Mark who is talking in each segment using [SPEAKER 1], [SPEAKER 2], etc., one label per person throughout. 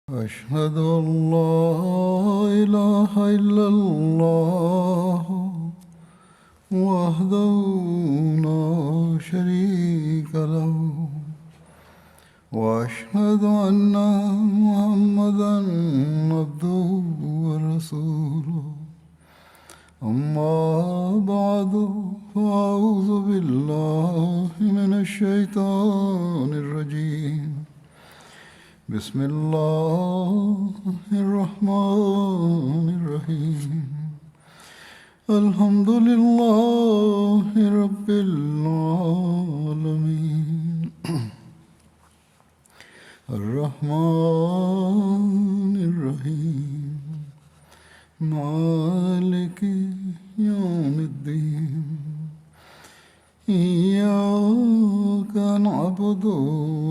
[SPEAKER 1] أشهد أن لا إله إلا الله وحده لا شريك له وأشهد أن محمدا عبده ورسوله أما بعد فأعوذ بالله من الشيطان الرجيم بسم الله الرحمن الرحيم الحمد لله رب العالمين الرحمن الرحيم مالك يوم الدين إياك نعبد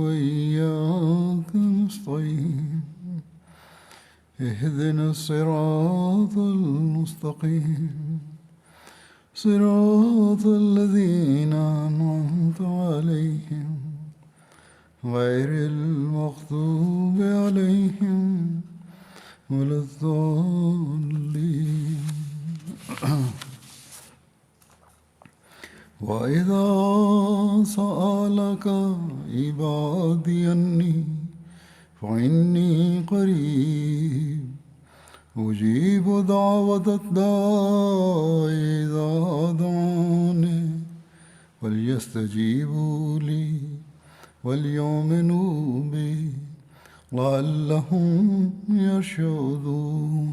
[SPEAKER 1] وإياك نستعين اهدنا الصراط المستقيم صراط الذين أنعمت عليهم غير المغضوب عليهم ولا الضالين وإذا سألك عبادي عني فإني قريب أجيب دعوة الداع إذا دعاني فليستجيبوا لي وليؤمنوا بي لعلهم يرشدون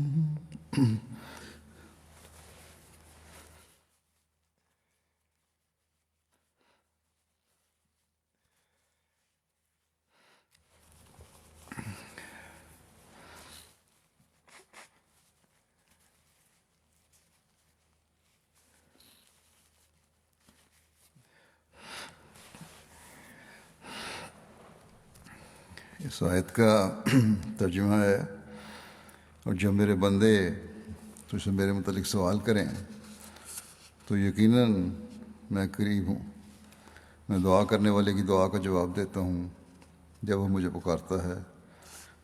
[SPEAKER 1] اس آیت کا ترجمہ ہے، اور جب میرے بندے تجھ سے میرے متعلق سوال کریں تو یقیناً میں قریب ہوں، میں دعا کرنے والے کی دعا کا جواب دیتا ہوں جب وہ مجھے پکارتا ہے،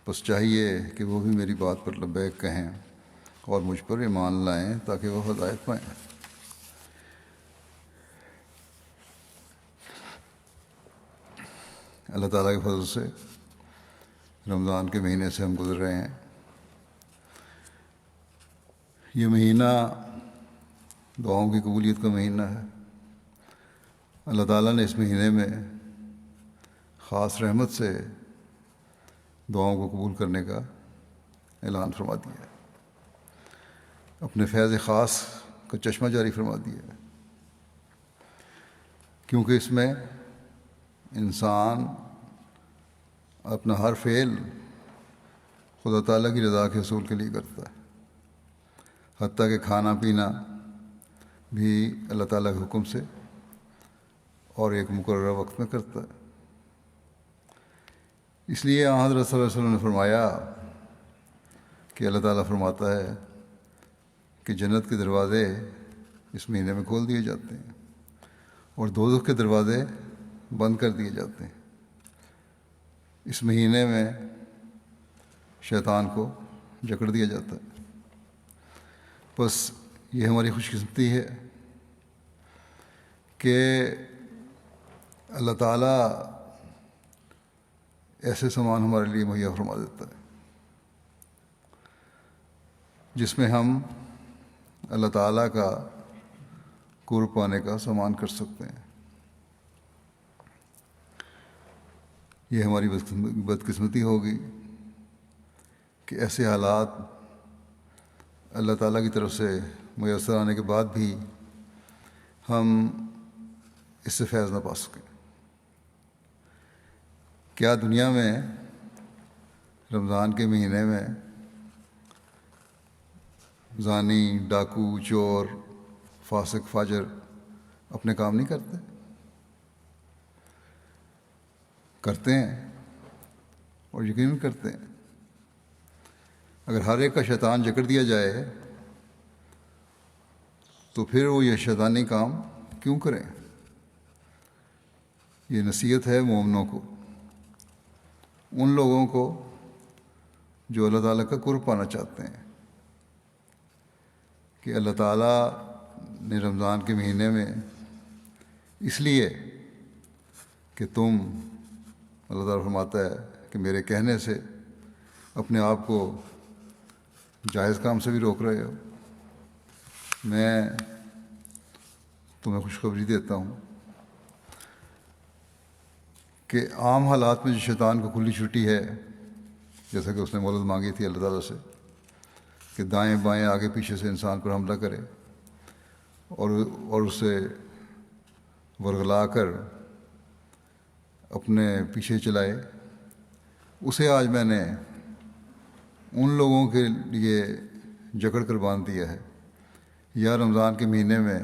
[SPEAKER 1] بس چاہیے کہ وہ بھی میری بات پر لبیک کہیں اور مجھ پر ایمان لائیں تاکہ وہ ہدایت پائیں۔ اللہ تعالیٰ کے فضل سے رمضان کے مہینے سے ہم گزر رہے ہیں۔ یہ مہینہ دعاؤں کی قبولیت کا مہینہ ہے۔ اللہ تعالیٰ نے اس مہینے میں خاص رحمت سے دعاؤں کو قبول کرنے کا اعلان فرما دیا ہے، اپنے فیض خاص کا چشمہ جاری فرما دیا ہے، کیونکہ اس میں انسان اپنا ہر فعل خدا تعالیٰ کی رضا کے حصول کے لیے کرتا ہے، حتیٰ کہ کھانا پینا بھی اللہ تعالیٰ کے حکم سے اور ایک مقررہ وقت میں کرتا ہے۔ اس لیے حضرت صلی اللہ علیہ وسلم نے فرمایا کہ اللہ تعالیٰ فرماتا ہے کہ جنت کے دروازے اس مہینے میں کھول دیے جاتے ہیں اور دوزخ کے دروازے بند کر دیے جاتے ہیں۔ اس مہینے میں شیطان کو جکڑ دیا جاتا ہے۔ بس یہ ہماری خوش قسمتی ہے کہ اللہ تعالیٰ ایسے سامان ہمارے لیے مہیا فرما دیتا ہے جس میں ہم اللہ تعالیٰ کا قرب پانے کا سامان کر سکتے ہیں۔ یہ ہماری بدقسمتی ہوگی کہ ایسے حالات اللہ تعالیٰ کی طرف سے میسر آنے کے بعد بھی ہم اس سے فیض نہ پا سکیں۔ کیا دنیا میں رمضان کے مہینے میں زانی، ڈاکو، چور، فاسق، فاجر اپنے کام نہیں کرتے؟ کرتے ہیں، اور یقیناً کرتے ہیں۔ اگر ہر ایک کا شیطان جکڑ دیا جائے تو پھر وہ یہ شیطانی کام کیوں کریں؟ یہ نصیحت ہے مومنوں کو، ان لوگوں کو جو اللہ تعالیٰ کا قرب پانا چاہتے ہیں، کہ اللہ تعالیٰ نے رمضان کے مہینے میں اس لیے کہ تم، اللہ تعالیٰ فرماتا ہے کہ میرے کہنے سے اپنے آپ کو جائز کام سے بھی روک رہے ہو، میں تمہیں خوشخبری دیتا ہوں کہ عام حالات میں جو شیطان کو کھلی چھٹی ہے، جیسا کہ اس نے مہلت مانگی تھی اللہ تعالیٰ سے کہ دائیں بائیں آگے پیچھے سے انسان پر حملہ کرے اور اسے ورغلا کر اپنے پیچھے چلائے، اسے آج میں نے ان لوگوں کے لیے جکڑ کر باندھ دیا ہے، یا رمضان کے مہینے میں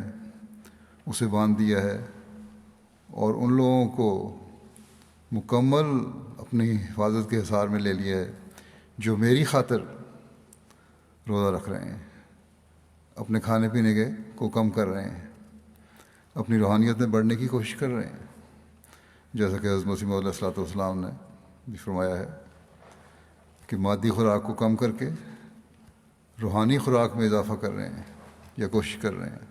[SPEAKER 1] اسے باندھ دیا ہے، اور ان لوگوں کو مکمل اپنی حفاظت کے حصار میں لے لیا ہے جو میری خاطر روزہ رکھ رہے ہیں، اپنے کھانے پینے کو کم کر رہے ہیں، اپنی روحانیت میں بڑھنے کی کوشش کر رہے ہیں، جیسا کہ حضرت مسیح موعود علیہ الصلوۃ والسلام نے بھی فرمایا ہے کہ مادی خوراک کو کم کر کے روحانی خوراک میں اضافہ کر رہے ہیں یا کوشش کر رہے ہیں،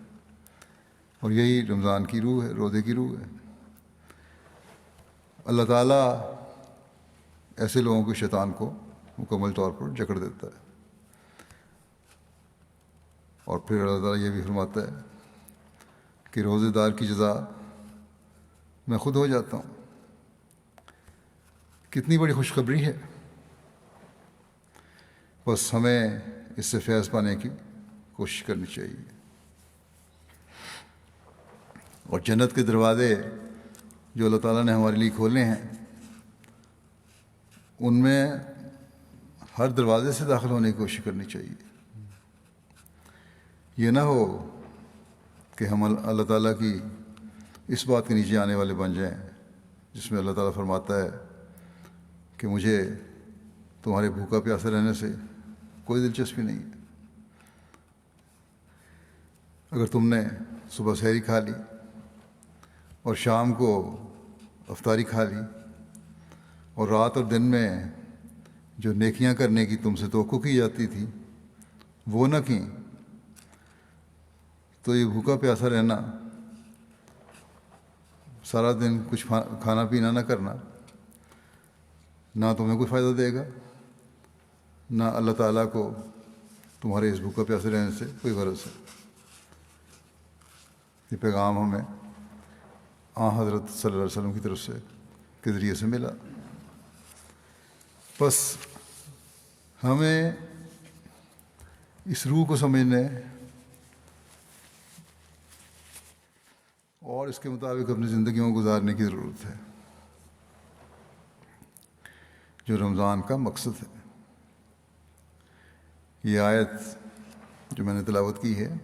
[SPEAKER 1] اور یہی رمضان کی روح ہے، روزے کی روح ہے۔ اللہ تعالیٰ ایسے لوگوں کو، شیطان کو مکمل طور پر جکڑ دیتا ہے، اور پھر اللہ تعالیٰ یہ بھی فرماتا ہے کہ روزے دار کی جزا میں خود ہو جاتا ہوں۔ کتنی بڑی خوشخبری ہے، بس ہمیں اس سے فیض پانے کی کوشش کرنی چاہیے، اور جنت کے دروازے جو اللہ تعالیٰ نے ہمارے لیے کھولے ہیں، ان میں ہر دروازے سے داخل ہونے کی کوشش کرنی چاہیے۔ یہ نہ ہو کہ ہم اللہ تعالیٰ کی اس بات کے نیچے آنے والے بن جائیں جس میں اللہ تعالیٰ فرماتا ہے کہ مجھے تمہارے بھوکا پیاسے رہنے سے کوئی دلچسپی نہیں ہے۔ اگر تم نے صبح سحری کھا لی اور شام کو افطاری کھا لی، اور رات اور دن میں جو نیکیاں کرنے کی تم سے توقع کی جاتی تھی وہ نہ کیں، تو یہ بھوکا پیاسا رہنا، سارا دن کچھ کھانا پینا نہ کرنا، نہ تمہیں کوئی فائدہ دے گا، نہ اللہ تعالیٰ کو تمہارے اس بھوکا پیاسے رہنے سے کوئی غرض ہے۔ یہ پیغام ہمیں حضرت صلی اللہ علیہ وسلم کی طرف سے کے ذریعے سے ملا۔ بس ہمیں اس روح کو سمجھنے اور اس کے مطابق اپنی زندگیوں کو گزارنے کی ضرورت ہے، جو رمضان کا مقصد ہے۔ یہ آیت جو میں نے تلاوت کی ہے،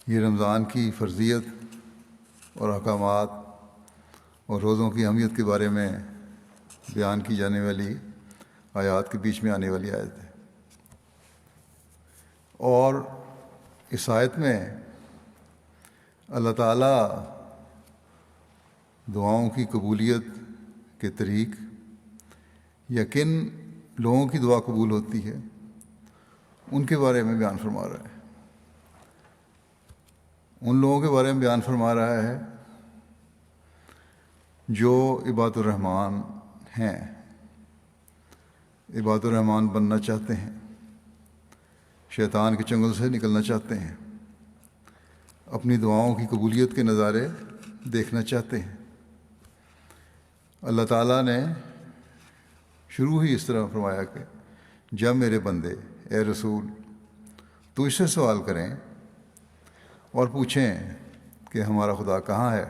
[SPEAKER 1] یہ رمضان کی فرضیت اور احکامات اور روزوں کی اہمیت کے بارے میں بیان کی جانے والی آیات کے بیچ میں آنے والی آیت ہے، اور اس آیت میں اللہ تعالیٰ دعاؤں کی قبولیت کے طریق یا کن لوگوں کی دعا قبول ہوتی ہے ان کے بارے میں بیان فرما رہا ہے۔ ان لوگوں کے بارے میں بیان فرما رہا ہے جو عباد الرحمن ہیں، عباد الرحمن بننا چاہتے ہیں، شیطان کے چنگل سے نکلنا چاہتے ہیں، اپنی دعاؤں کی قبولیت کے نظارے دیکھنا چاہتے ہیں۔ اللہ تعالیٰ نے شروع ہی اس طرح فرمایا کہ جب میرے بندے اے رسول تو اس سے سوال کریں اور پوچھیں کہ ہمارا خدا کہاں ہے،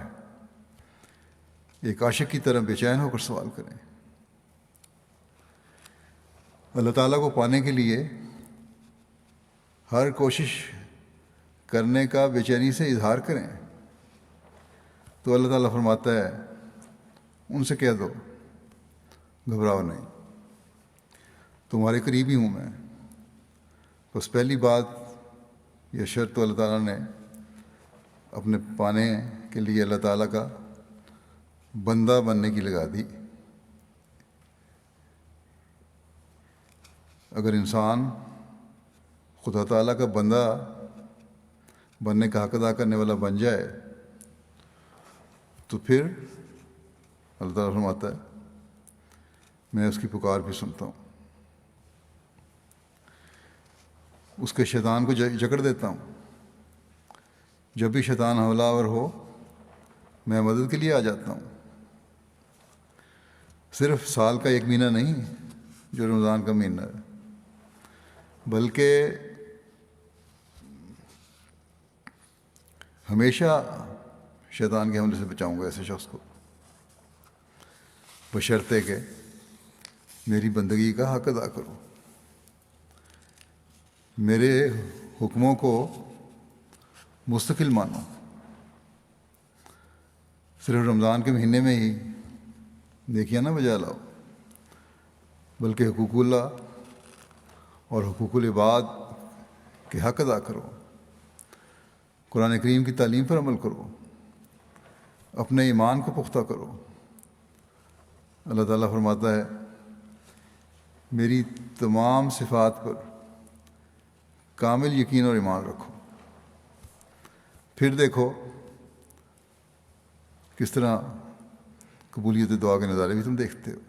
[SPEAKER 1] ایک عاشق کی طرح بے چین ہو کر سوال کریں۔ اللہ تعالیٰ کو پانے کے لیے ہر کوشش کرنے کا بے چینی سے اظہار کریں، تو اللہ تعالیٰ فرماتا ہے ان سے کہہ دو گھبراؤ نہیں، تمہارے قریبی ہوں میں۔ بس پہلی بات یہ شرط تو اللہ تعالیٰ نے اپنے پانے کے لیے اللہ تعالیٰ کا بندہ بننے کی لگا دی۔ اگر انسان خدا تعالیٰ کا بندہ بننے کا حق ادا کرنے والا بن جائے تو پھر اللہ تعالیٰ فرماتا ہے میں اس کی پکار بھی سنتا ہوں، اس کے شیطان کو جکڑ دیتا ہوں، جب بھی شیطان حملہ آور ہو میں مدد کے لیے آ جاتا ہوں۔ صرف سال کا ایک مہینہ نہیں جو رمضان کا مہینہ ہے، بلکہ ہمیشہ شیطان کے حملے سے بچاؤں گا ایسے شخص کو، بشرطے کہ میری بندگی کا حق ادا کرو، میرے حکموں کو مستقل مانو۔ صرف رمضان کے مہینے میں ہی نیکیاں نہ بجا لاؤ، بلکہ حقوق اللہ اور حقوق العباد کے حق ادا کرو، قرآن کریم کی تعلیم پر عمل کرو، اپنے ایمان کو پختہ کرو۔ اللہ تعالیٰ فرماتا ہے میری تمام صفات پر کامل یقین اور ایمان رکھو، پھر دیکھو کس طرح قبولیت دعا کے نظارے بھی تم دیکھتے ہو،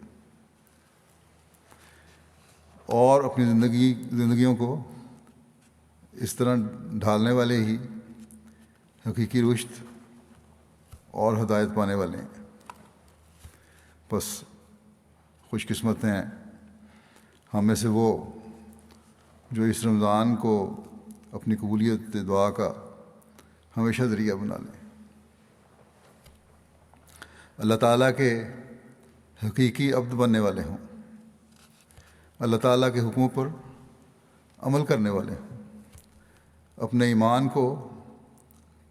[SPEAKER 1] اور اپنی زندگیوں کو اس طرح ڈھالنے والے ہی حقیقی رشد اور ہدایت پانے والے ہیں۔ بس خوش قسمت ہیں ہم میں سے وہ جو اس رمضان کو اپنی قبولیت دعا کا ہمیشہ ذریعہ بنا لیں، اللہ تعالیٰ کے حقیقی عبد بننے والے ہوں، اللہ تعالیٰ کے حکموں پر عمل کرنے والے ہوں، اپنے ایمان کو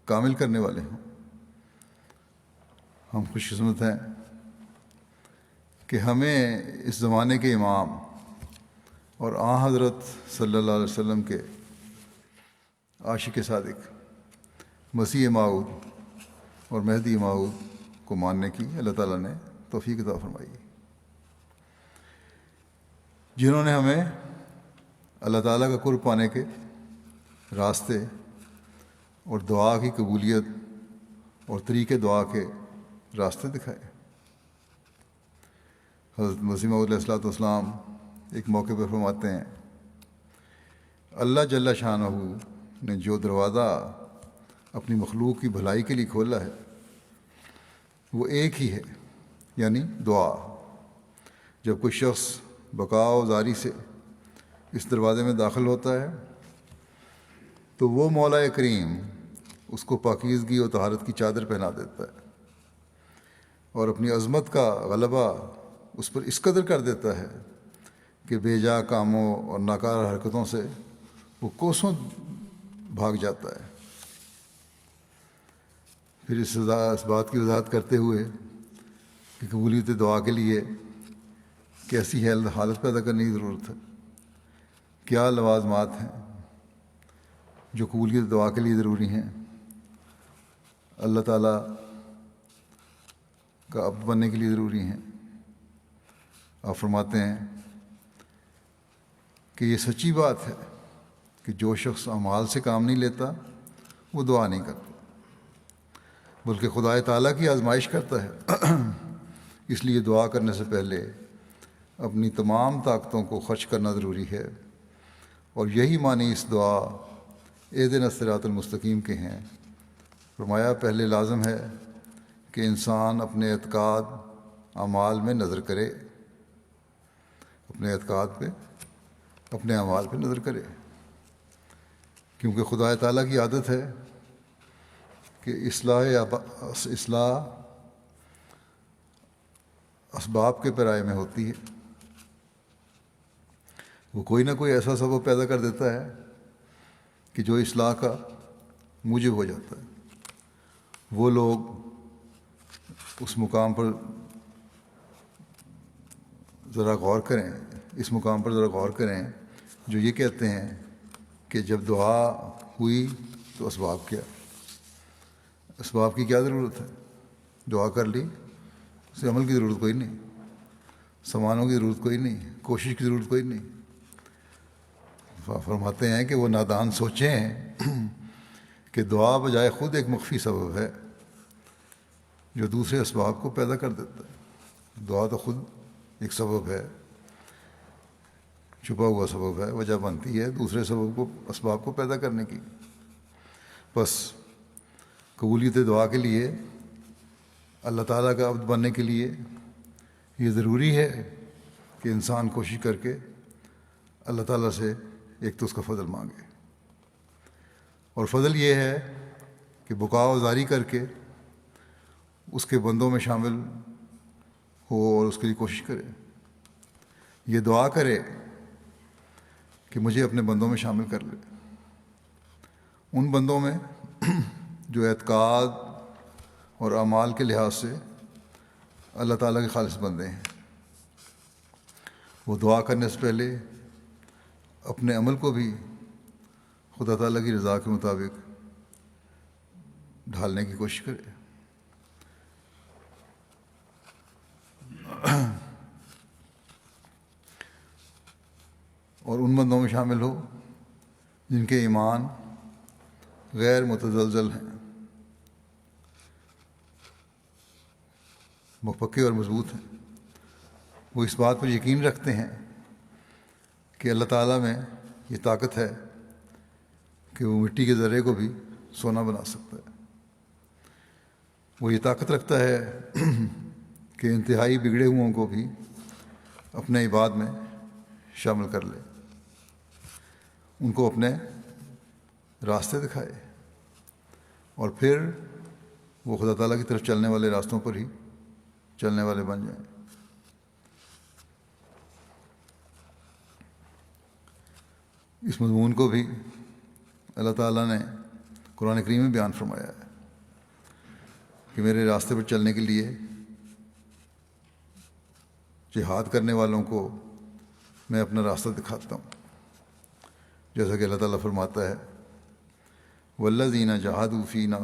[SPEAKER 1] کامل کرنے والے ہوں۔ ہم خوش قسمت ہیں کہ ہمیں اس زمانے کے امام اور آن حضرت صلی اللہ علیہ وسلم کے عاشق صادق مسیح موعود اور مہدی موعود کو ماننے کی اللہ تعالیٰ نے توفیق عطا فرمائی، جنہوں نے ہمیں اللہ تعالیٰ کا قرب پانے کے راستے اور دعا کی قبولیت اور طریقے دعا کے راستے دکھائے۔ حضرت مسیح موعود علیہ الصلوۃ والسلام ایک موقع پر فرماتے ہیں اللہ جل شانہ نے جو دروازہ اپنی مخلوق کی بھلائی کے لیے کھولا ہے وہ ایک ہی ہے، یعنی دعا۔ جب کوئی شخص بقا و زاری سے اس دروازے میں داخل ہوتا ہے تو وہ مولا کریم اس کو پاکیزگی اور طہارت کی چادر پہنا دیتا ہے اور اپنی عظمت کا غلبہ اس پر اس قدر کر دیتا ہے کہ بے جا کاموں اور ناکارہ حرکتوں سے وہ کوسوں بھاگ جاتا ہے۔ پھر اس بات کی وضاحت کرتے ہوئے کہ قبولیت دعا کے لیے کیسی حالت پیدا کرنے کی ضرورت ہے، کیا لوازمات ہیں جو قبولیت دعا کے لیے ضروری ہیں، اللہ تعالیٰ کا عبد بننے کے لیے ضروری ہیں۔ آپ فرماتے ہیں کہ یہ سچی بات ہے کہ جو شخص اعمال سے کام نہیں لیتا وہ دعا نہیں کرتا، بلکہ خدا تعالیٰ کی آزمائش کرتا ہے۔ اس لیے دعا کرنے سے پہلے اپنی تمام طاقتوں کو خرچ کرنا ضروری ہے، اور یہی معنی اس دعا اہدنا الصراط المستقیم کے ہیں۔ فرمایا پہلے لازم ہے کہ انسان اپنے اعتقاد اعمال میں نظر کرے، اپنے اعتقاد پہ اپنے اعمال پہ نظر کرے، کیونکہ خدا تعالیٰ کی عادت ہے کہ اصلاح اسباب کے پیرائے میں ہوتی ہے۔ وہ کوئی نہ کوئی ایسا سبب پیدا کر دیتا ہے کہ جو اصلاح کا موجب ہو جاتا ہے۔ وہ لوگ اس مقام پر ذرا غور کریں، اس مقام پر ذرا غور کریں جو یہ کہتے ہیں کہ جب دعا ہوئی تو اسباب کیا؟ اسباب کی کیا ضرورت ہے؟ دعا کر لی، اسے عمل کی ضرورت کوئی نہیں، سامانوں کی ضرورت کوئی نہیں، کوشش کی ضرورت کوئی نہیں۔ فرماتے ہیں کہ وہ نادان سوچیں کہ دعا بجائے خود ایک مخفی سبب ہے جو دوسرے اسباب کو پیدا کر دیتا ہے۔ دعا تو خود ایک سبب ہے، چھپا ہوا سبب ہے، وجہ بنتی ہے دوسرے سبب کو، اسباب کو پیدا کرنے کی۔ بس قبولیت دعا کے لیے، اللہ تعالیٰ کا عبد بننے کے لیے یہ ضروری ہے کہ انسان کوشش کر کے اللہ تعالیٰ سے ایک تو اس کا فضل مانگے، اور فضل یہ ہے کہ بکا و زاری کر کے اس کے بندوں میں شامل ہو اور اس کے لیے کوشش کرے، یہ دعا کرے کہ مجھے اپنے بندوں میں شامل کر لے، ان بندوں میں جو اعتقاد اور اعمال کے لحاظ سے اللہ تعالیٰ کے خالص بندے ہیں۔ وہ دعا کرنے سے پہلے اپنے عمل کو بھی خدا تعالیٰ کی رضا کے مطابق ڈھالنے کی کوشش کرے۔ اور ان بندوں میں شامل ہو جن کے ایمان غیر متزلزل ہیں، پکے اور مضبوط ہیں۔ وہ اس بات پر یقین رکھتے ہیں کہ اللہ تعالیٰ میں یہ طاقت ہے کہ وہ مٹی کے ذرے کو بھی سونا بنا سکتا ہے۔ وہ یہ طاقت رکھتا ہے کہ انتہائی بگڑے ہوئوں کو بھی اپنے عباد میں شامل کر لے، ان کو اپنے راستے دکھائے، اور پھر وہ خدا تعالیٰ کی طرف چلنے والے راستوں پر ہی چلنے والے بن جائیں۔ اس مضمون کو بھی اللہ تعالیٰ نے قرآن کریم میں بیان فرمایا ہے کہ میرے راستے پر چلنے کے لیے جہاد کرنے والوں کو میں اپنا راستہ دکھاتا ہوں، جیسا کہ اللہ تعالیٰ فرماتا ہے وَالَّذِينَ جَاهَدُوا فِينَا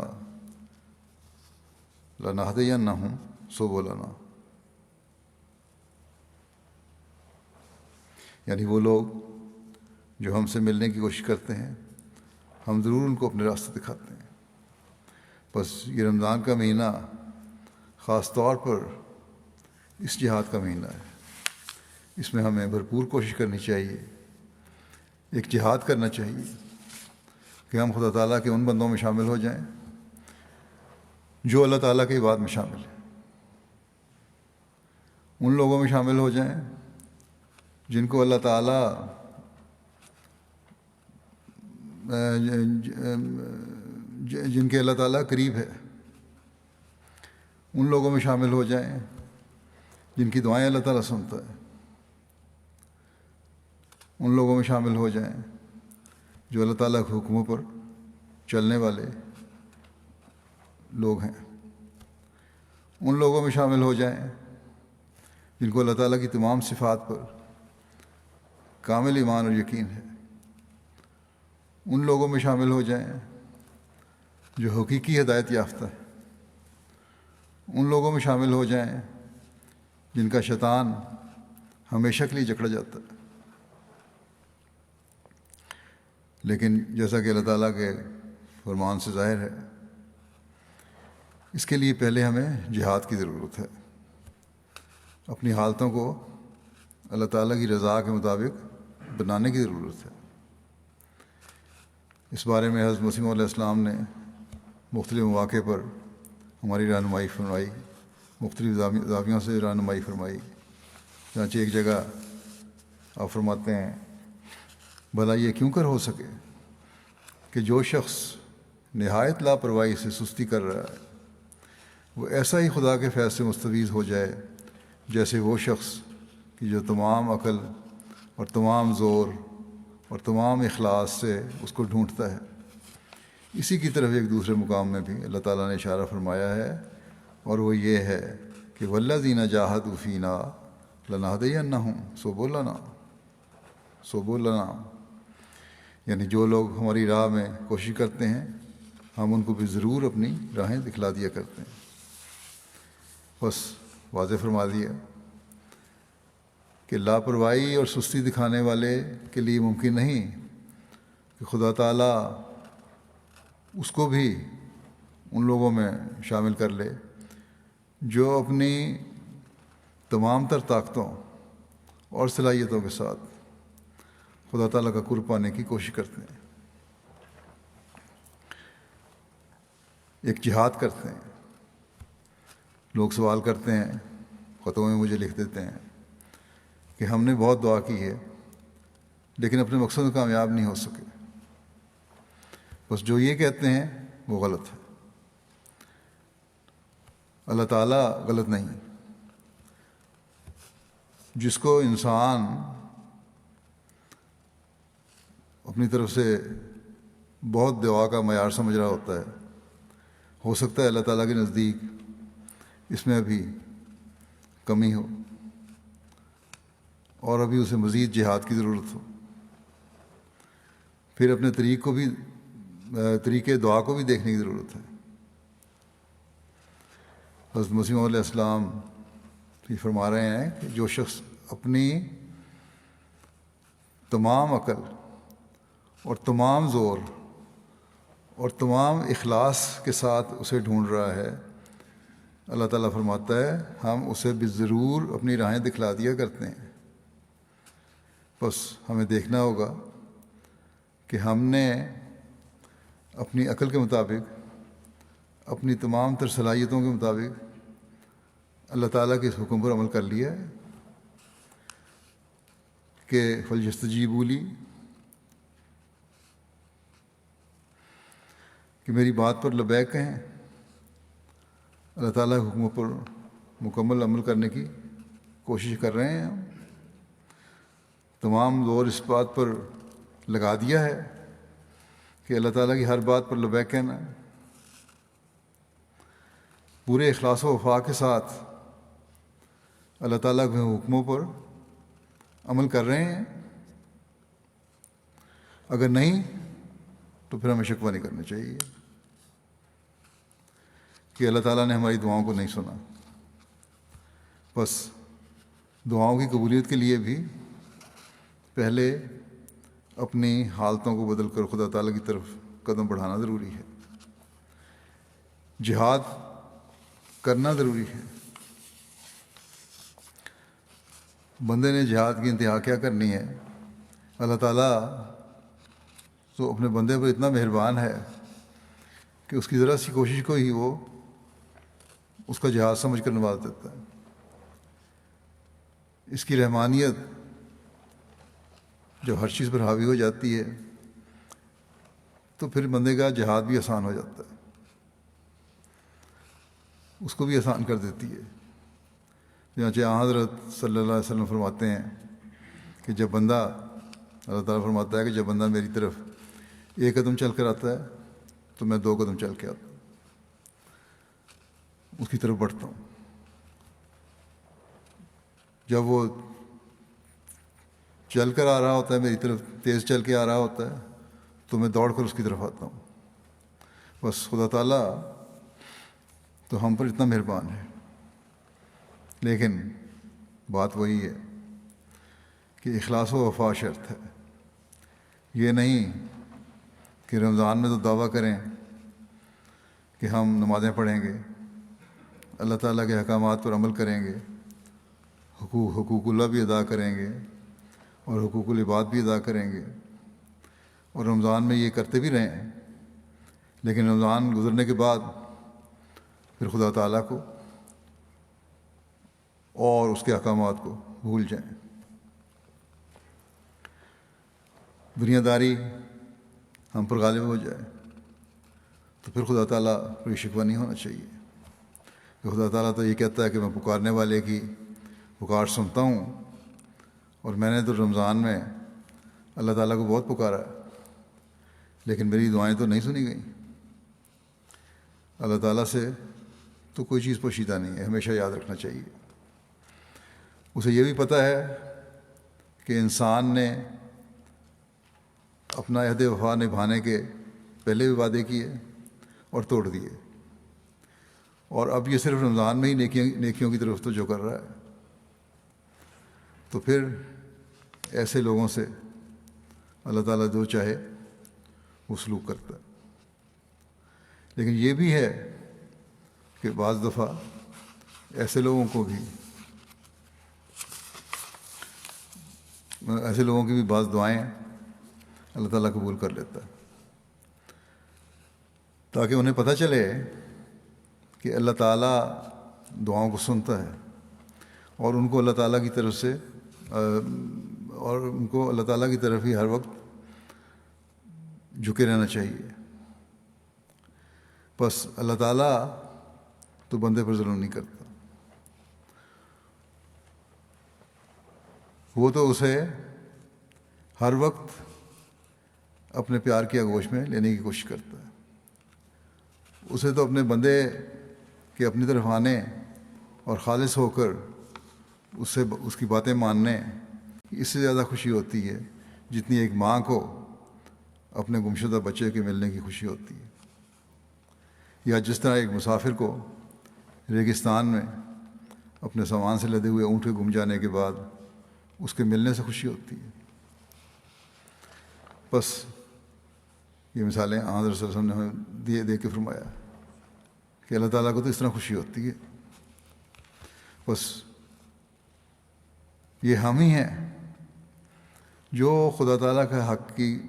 [SPEAKER 1] لَنَهْدِيَنَّهُمْ سُبُلَنَا، یعنی وہ لوگ جو ہم سے ملنے کی کوشش کرتے ہیں، ہم ضرور ان کو اپنے راستے دکھاتے ہیں۔ بس یہ رمضان کا مہینہ خاص طور پر اس جہاد کا مہینہ ہے، اس میں ہمیں بھرپور کوشش کرنی چاہیے، ایک جہاد کرنا چاہیے کہ ہم خدا تعالیٰ کے ان بندوں میں شامل ہو جائیں جو اللہ تعالیٰ کے عباد میں شامل ہیں، ان لوگوں میں شامل ہو جائیں جن کو اللہ تعالیٰ جن کے اللہ تعالیٰ قریب ہے، ان لوگوں میں شامل ہو جائیں جن کی دعائیں اللہ تعالیٰ سنتا ہے، ان لوگوں میں شامل ہو جائیں جو اللہ تعالیٰ کے حکموں پر چلنے والے لوگ ہیں، ان لوگوں میں شامل ہو جائیں جن کو اللہ تعالیٰ کی تمام صفات پر کامل ایمان اور یقین ہے، ان لوگوں میں شامل ہو جائیں جو حقیقی ہدایت یافتہ ہے، ان لوگوں میں شامل ہو جائیں جن کا شیطان ہمیشہ کے لیے جکڑا جاتا ہے۔ لیکن جیسا کہ اللہ تعالیٰ کے فرمان سے ظاہر ہے، اس کے لیے پہلے ہمیں جہاد کی ضرورت ہے، اپنی حالتوں کو اللہ تعالیٰ کی رضا کے مطابق بنانے کی ضرورت ہے۔ اس بارے میں حضرت مسیح علیہ السلام نے مختلف مواقع پر ہماری رہنمائی فرمائی، مختلف زاویوں سے رہنمائی فرمائی۔ چنانچہ ایک جگہ آپ فرماتے ہیں بھلا یہ کیوں کر ہو سکے کہ جو شخص نہایت لاپرواہی سے سستی کر رہا ہے وہ ایسا ہی خدا کے فیض سے مستفیض ہو جائے جیسے وہ شخص کہ جو تمام عقل اور تمام زور اور تمام اخلاص سے اس کو ڈھونڈتا ہے۔ اسی کی طرف ایک دوسرے مقام میں بھی اللہ تعالیٰ نے اشارہ فرمایا ہے، اور وہ یہ ہے کہ وَالَّذِينَ جَاهَدُوا فِينَا لَنَهْدِيَنَّهُمْ سُبُلَنَا، یعنی جو لوگ ہماری راہ میں کوشش کرتے ہیں ہم ان کو بھی ضرور اپنی راہیں دکھلا دیا کرتے ہیں۔ بس واضح فرما دیا کہ لاپرواہی اور سستی دکھانے والے کے لیے ممکن نہیں کہ خدا تعالیٰ اس کو بھی ان لوگوں میں شامل کر لے جو اپنی تمام تر طاقتوں اور صلاحیتوں کے ساتھ خدا تعالیٰ کا قرب پانے کی کوشش کرتے ہیں، ایک جہاد کرتے ہیں۔ لوگ سوال کرتے ہیں، خطوں میں مجھے لکھ دیتے ہیں کہ ہم نے بہت دعا کی ہے لیکن اپنے مقصد میں کامیاب نہیں ہو سکے۔ بس جو یہ کہتے ہیں وہ غلط ہے، اللہ تعالیٰ غلط نہیں۔ جس کو انسان اپنی طرف سے بہت دعا کا معیار سمجھ رہا ہوتا ہے، ہو سکتا ہے اللہ تعالیٰ کے نزدیک اس میں ابھی کمی ہو اور ابھی اسے مزید جہاد کی ضرورت ہو۔ پھر اپنے طریقے دعا کو بھی دیکھنے کی ضرورت ہے۔ حضرت مسیح علیہ السلام بھی فرما رہے ہیں کہ جو شخص اپنی تمام عقل اور تمام زور اور تمام اخلاص کے ساتھ اسے ڈھونڈ رہا ہے، اللہ تعالیٰ فرماتا ہے ہم اسے بھی ضرور اپنی راہیں دکھلا دیا کرتے ہیں۔ بس ہمیں دیکھنا ہوگا کہ ہم نے اپنی عقل کے مطابق، اپنی تمام تر صلاحیتوں کے مطابق اللہ تعالیٰ کے اس حکم پر عمل کر لیا ہے کہ فلیستجیبوا لی، کہ میری بات پر لبیک کہیں۔ اللہ تعالیٰ کے حکموں پر مکمل عمل کرنے کی کوشش کر رہے ہیں ہم۔ تمام زور اس بات پر لگا دیا ہے کہ اللہ تعالیٰ کی ہر بات پر لبیک کہنا ہے، پورے اخلاص و وفا کے ساتھ اللہ تعالیٰ کے حکموں پر عمل کر رہے ہیں۔ اگر نہیں تو پھر ہمیں شکوہ نہیں کرنا چاہیے کہ اللہ تعالیٰ نے ہماری دعاؤں کو نہیں سنا۔ بس دعاؤں کی قبولیت کے لیے بھی پہلے اپنی حالتوں کو بدل کر خدا تعالیٰ کی طرف قدم بڑھانا ضروری ہے، جہاد کرنا ضروری ہے۔ بندے نے جہاد کی انتہا کیا کرنی ہے؟ اللہ تعالیٰ تو اپنے بندے پر اتنا مہربان ہے کہ اس کی ذرا سی کوشش کو ہی وہ اس کا جہاد سمجھ کر نواز دیتا ہے۔ اس کی رحمانیت جب ہر چیز پر حاوی ہو جاتی ہے تو پھر بندے کا جہاد بھی آسان ہو جاتا ہے، اس کو بھی آسان کر دیتی ہے۔ چنانچہ حضرت صلی اللہ علیہ وسلم فرماتے ہیں کہ جب بندہ، اللہ تعالیٰ فرماتا ہے کہ جب بندہ میری طرف ایک قدم چل کر آتا ہے تو میں 2 قدم چل کے آتا ہوں، اس کی طرف بڑھتا ہوں۔ جب وہ چل کر آ رہا ہوتا ہے میری طرف، تیز چل کے آ رہا ہوتا ہے تو میں دوڑ کر اس کی طرف آتا ہوں۔ بس خدا تعالیٰ تو ہم پر اتنا مہربان ہے، لیکن بات وہی ہے کہ اخلاص و وفا شرط ہے۔ یہ نہیں کہ رمضان میں تو دعویٰ کریں کہ ہم نمازیں پڑھیں گے، اللہ تعالیٰ کے احکامات پر عمل کریں گے، حقوق اللہ بھی ادا کریں گے اور حقوق العباد بھی ادا کریں گے، اور رمضان میں یہ کرتے بھی رہیں، لیکن رمضان گزرنے کے بعد پھر خدا تعالیٰ کو اور اس کے احکامات کو بھول جائیں۔ دنیا داری ہم پر غالب ہو جائے تو پھر خدا تعالیٰ پر شکوہ نہیں ہونا چاہیے کہ خدا تعالیٰ تو یہ کہتا ہے کہ میں پکارنے والے کی پکار سنتا ہوں، اور میں نے تو رمضان میں اللہ تعالیٰ کو بہت پکارا لیکن میری دعائیں تو نہیں سنی گئیں۔ اللہ تعالیٰ سے تو کوئی چیز پوشیدہ نہیں ہے، ہمیشہ یاد رکھنا چاہیے۔ اسے یہ بھی پتہ ہے کہ انسان نے اپنا عہد وفا نبھانے کے پہلے بھی وعدے کیے اور توڑ دیے، اور اب یہ صرف رمضان میں ہی نیکیوں کی طرف توجہ کر رہا ہے۔ تو پھر ایسے لوگوں سے اللہ تعالیٰ جو چاہے وہ سلوک کرتا ہے۔ لیکن یہ بھی ہے کہ بعض دفعہ ایسے لوگوں کی بھی بعض دعائیں اللہ تعالیٰ قبول کر لیتا ہے، تاکہ انہیں پتہ چلے کہ اللہ تعالیٰ دعاؤں کو سنتا ہے، اور ان کو اللہ تعالیٰ کی طرف سے اور ان کو اللہ تعالیٰ کی طرف ہی ہر وقت جھکے رہنا چاہیے۔ بس اللہ تعالیٰ تو بندے پر ظلم نہیں کرتا، وہ تو اسے ہر وقت اپنے پیار کی آغوش میں لینے کی کوشش کرتا ہے۔ اسے تو اپنے بندے کے اپنی طرف آنے اور خالص ہو کر اس کی باتیں ماننے اس سے زیادہ خوشی ہوتی ہے جتنی ایک ماں کو اپنے گمشدہ بچے کے ملنے کی خوشی ہوتی ہے، یا جس طرح ایک مسافر کو ریگستان میں اپنے سامان سے لدے ہوئے اونٹ کے گم جانے کے بعد اس کے ملنے سے خوشی ہوتی ہے۔ بس یہ مثالیں حضرت صلی اللہ علیہ وسلم نے دے کے فرمایا کہ اللہ تعالیٰ کو تو اس طرح خوشی ہوتی ہے۔ بس یہ ہم ہی ہیں جو خدا تعالیٰ کے حق کی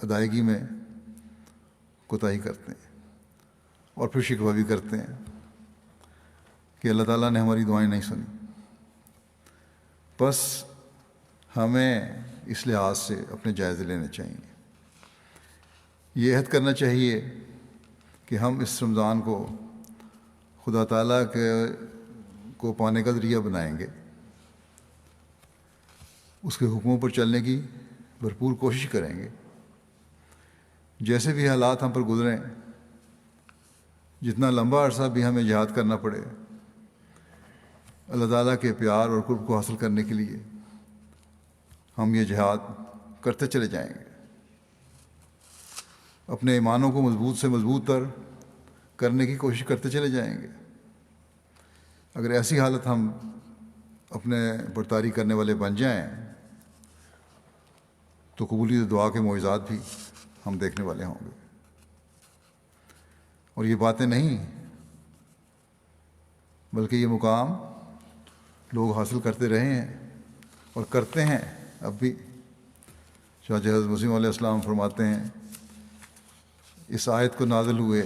[SPEAKER 1] ادائیگی میں کوتاہی کرتے ہیں اور پھر شکوہ بھی کرتے ہیں کہ اللہ تعالیٰ نے ہماری دعائیں نہیں سنی۔ بس ہمیں اس لحاظ سے اپنے جائزے لینے چاہیے، یہ عہد کرنا چاہیے کہ ہم اس رمضان کو خدا تعالیٰ کو پانے کا ذریعہ بنائیں گے، اس کے حکموں پر چلنے کی بھرپور کوشش کریں گے، جیسے بھی حالات ہم پر گزریں، جتنا لمبا عرصہ بھی ہمیں جہاد کرنا پڑے، اللہ تعالیٰ کے پیار اور قرب کو حاصل کرنے کے لیے ہم یہ جہاد کرتے چلے جائیں گے، اپنے ایمانوں کو مضبوط سے مضبوط تر کرنے کی کوشش کرتے چلے جائیں گے۔ اگر ایسی حالت ہم اپنے برتاری کرنے والے بن جائیں تو قبولیت دعا کے معجزات بھی ہم دیکھنے والے ہوں گے۔ اور یہ باتیں نہیں بلکہ یہ مقام لوگ حاصل کرتے رہے ہیں اور کرتے ہیں اب بھی۔ چنانچہ حضرت مسیح علیہ السلام فرماتے ہیں اس آیت کو نازل ہوئے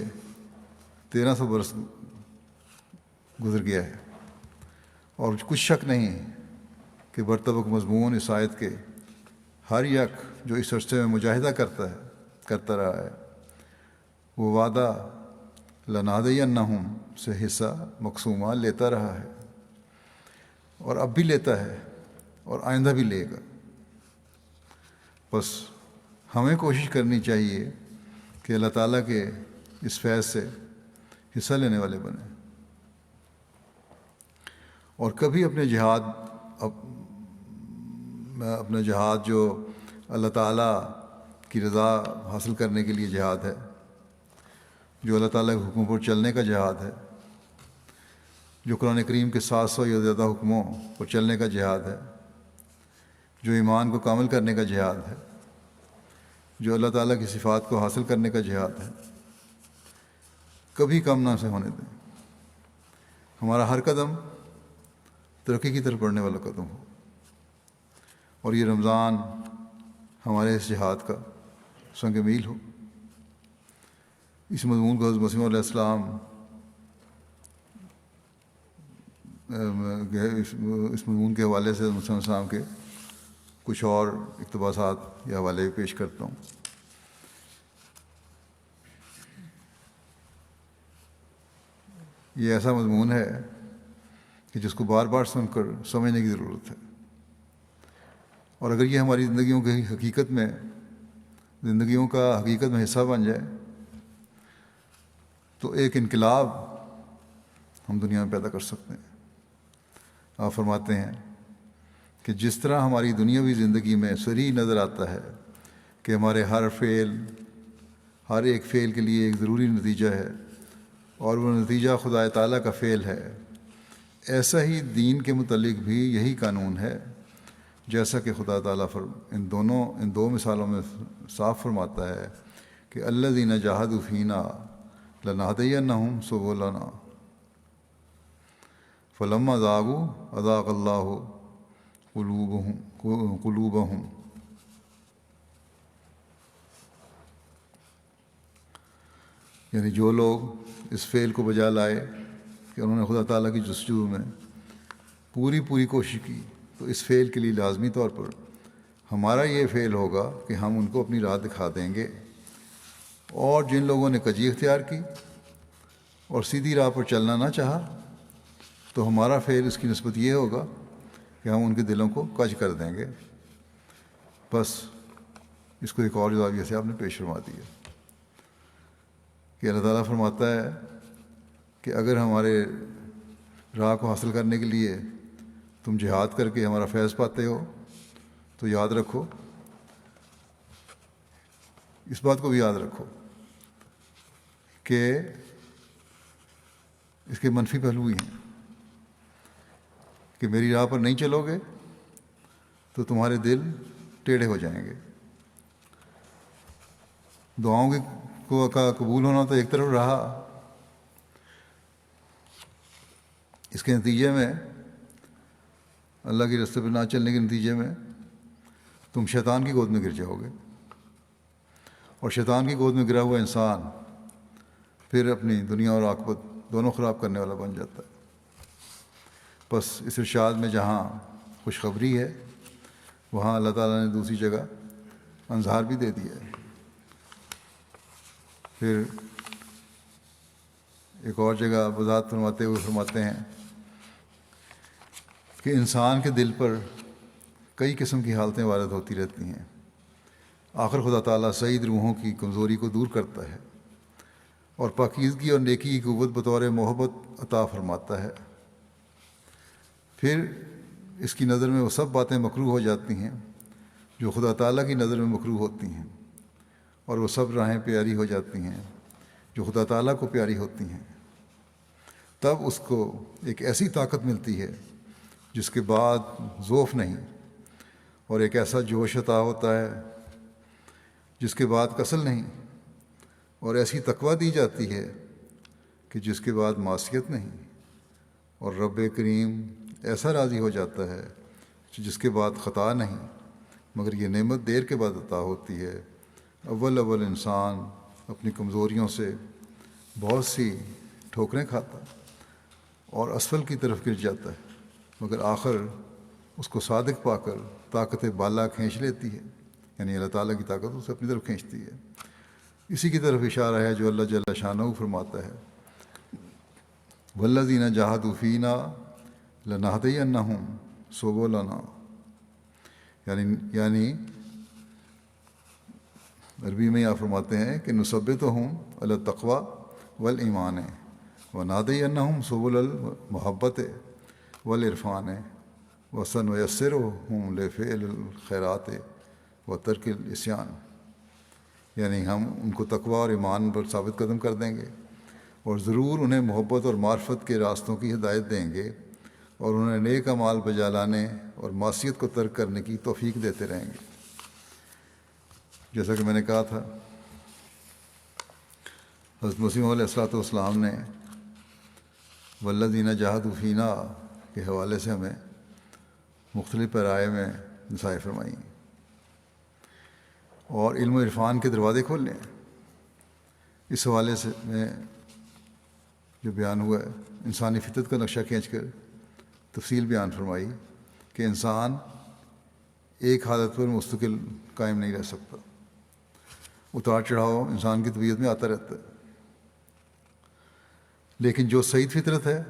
[SPEAKER 1] 1300 برس گزر گیا ہے، اور کچھ شک نہیں کہ برطبق مضمون اس آیت کے ہر یک جو اس عرصے میں مجاہدہ کرتا رہا ہے وہ وعدہ لنادینہم سے حصہ مقسومہ لیتا رہا ہے، اور اب بھی لیتا ہے اور آئندہ بھی لے گا۔ بس ہمیں کوشش کرنی چاہیے کہ اللہ تعالیٰ کے اس فیض سے حصہ لینے والے بنیں، اور کبھی اپنا جہاد جو اللہ تعالیٰ کی رضا حاصل کرنے کے لیے جہاد ہے، جو اللہ تعالیٰ کے حکموں پر چلنے کا جہاد ہے، جو قرآن کریم کے 700 یا زیادہ حکموں پر چلنے کا جہاد ہے، جو ایمان کو کامل کرنے کا جہاد ہے، جو اللہ تعالیٰ کی صفات کو حاصل کرنے کا جہاد ہے، کبھی کم نہ سے ہونے دیں۔ ہمارا ہر قدم ترقی کی طرف بڑھنے والا قدم ہو، اور یہ رمضان ہمارے اس جہاد کا سنگ میل ہو۔ اس مضمون کو حضرت مسیح علیہ السلام اس مضمون کے حوالے سے مسلم السلام کے کچھ اور اقتباسات یا حوالے بھی پیش کرتا ہوں۔ یہ ایسا مضمون ہے کہ جس کو بار بار سن کر سمجھنے کی ضرورت ہے، اور اگر یہ ہماری زندگیوں کا حقیقت میں حصہ بن جائے تو ایک انقلاب ہم دنیا میں پیدا کر سکتے ہیں۔ آپ فرماتے ہیں کہ جس طرح ہماری دنیاوی زندگی میں صریح نظر آتا ہے کہ ہمارے ہر ایک فعل کے لیے ایک ضروری نتیجہ ہے، اور وہ نتیجہ خدا تعالیٰ کا فعل ہے، ایسا ہی دین کے متعلق بھی یہی قانون ہے، جیسا کہ خدا تعالیٰ ان دو مثالوں میں صاف فرماتا ہے کہ الذین جاہدوا فینا لنہدینہم سبلنا فلما زاغوا ازاغ اللہ قلوبہم. یعنی جو لوگ اس فعل کو بجا لائے کہ انہوں نے خدا تعالیٰ کی جستجو میں پوری کوشش کی، تو اس فعل کے لیے لازمی طور پر ہمارا یہ فعل ہوگا کہ ہم ان کو اپنی راہ دکھا دیں گے. اور جن لوگوں نے کجی اختیار کی اور سیدھی راہ پر چلنا نہ چاہا، تو ہمارا فعل اس کی نسبت یہ ہوگا کہ ہم ان کے دلوں کو کج کر دیں گے. بس اس کو ایک اور زاویہ سے آپ نے پیش فرما دیا کہ اللہ تعالیٰ فرماتا ہے کہ اگر ہمارے راہ کو حاصل کرنے کے لیے تم جہاد کر کے ہمارا فیض پاتے ہو تو یاد رکھو، اس بات کو بھی یاد رکھو کہ اس کے منفی پہلو ہی ہیں کہ میری راہ پر نہیں چلو گے تو تمہارے دل ٹیڑھے ہو جائیں گے. دعاؤں کا قبول ہونا تو ایک طرف رہا، اس کے نتیجے میں اللہ کے راستے پہ نہ چلنے کے نتیجے میں تم شیطان کی گود میں گر جاؤ گے، اور شیطان کی گود میں گرا ہوا انسان پھر اپنی دنیا اور آخرت دونوں خراب کرنے والا بن جاتا ہے. بس اس ارشاد میں جہاں خوشخبری ہے وہاں اللہ تعالیٰ نے دوسری جگہ انذار بھی دے دیا ہے. پھر ایک اور جگہ وضاحت فرماتے ہوئے فرماتے ہیں کہ انسان کے دل پر کئی قسم کی حالتیں وارد ہوتی رہتی ہیں. آخر خدا تعالیٰ سعید روحوں کی کمزوری کو دور کرتا ہے اور پاکیزگی اور نیکی کی قوت بطور محبت عطا فرماتا ہے. پھر اس کی نظر میں وہ سب باتیں مکروہ ہو جاتی ہیں جو خدا تعالیٰ کی نظر میں مکروہ ہوتی ہیں، اور وہ سب راہیں پیاری ہو جاتی ہیں جو خدا تعالیٰ کو پیاری ہوتی ہیں. تب اس کو ایک ایسی طاقت ملتی ہے جس کے بعد ضعف نہیں، اور ایک ایسا جوش عطا ہوتا ہے جس کے بعد کسل نہیں، اور ایسی تقویٰ دی جاتی ہے کہ جس کے بعد معصیت نہیں، اور رب کریم ایسا راضی ہو جاتا ہے جس کے بعد خطا نہیں، مگر یہ نعمت دیر کے بعد عطا ہوتی ہے. اول انسان اپنی کمزوریوں سے بہت سی ٹھوکریں کھاتا اور اسفل کی طرف گر جاتا ہے، مگر آخر اس کو صادق پا کر طاقت بالا کھینچ لیتی ہے، یعنی اللہ تعالیٰ کی طاقت اسے اپنی طرف کھینچتی ہے. اسی کی طرف اشارہ ہے جو اللہ جل شانہ فرماتا ہے والذین جاہدوا فینا لنہدینہم سبلنا، یعنی عربی میں آپ فرماتے ہیں کہ نثبتہم علی التقوی والایمان ونہدینہم سبل المحبت والعرفان وسنیسرہم لفعل الخیرات وترک العصیان. یعنی ہم ان کو تقوی اور ایمان پر ثابت قدم کر دیں گے، اور ضرور انہیں محبت اور معرفت کے راستوں کی ہدایت دیں گے، اور انہیں نیک اعمال بجا لانے اور معصیت کو ترک کرنے کی توفیق دیتے رہیں گے. جیسا کہ میں نے کہا تھا، حضرت مسیح علیہ الصلوۃ والسلام نے والذین جاہدوا فینا کے حوالے سے ہمیں مختلف پیرائے میں نصائح فرمائیں اور علم و عرفان کے دروازے کھولنے. اس حوالے سے میں جو بیان ہوا ہے، انسانی فطرت کا نقشہ کھینچ کر تفصیل بیان فرمائی کہ انسان ایک حالت پر مستقل قائم نہیں رہ سکتا، اتار چڑھاؤ انسان کی طبیعت میں آتا رہتا ہے. لیکن جو سعید فطرت ہے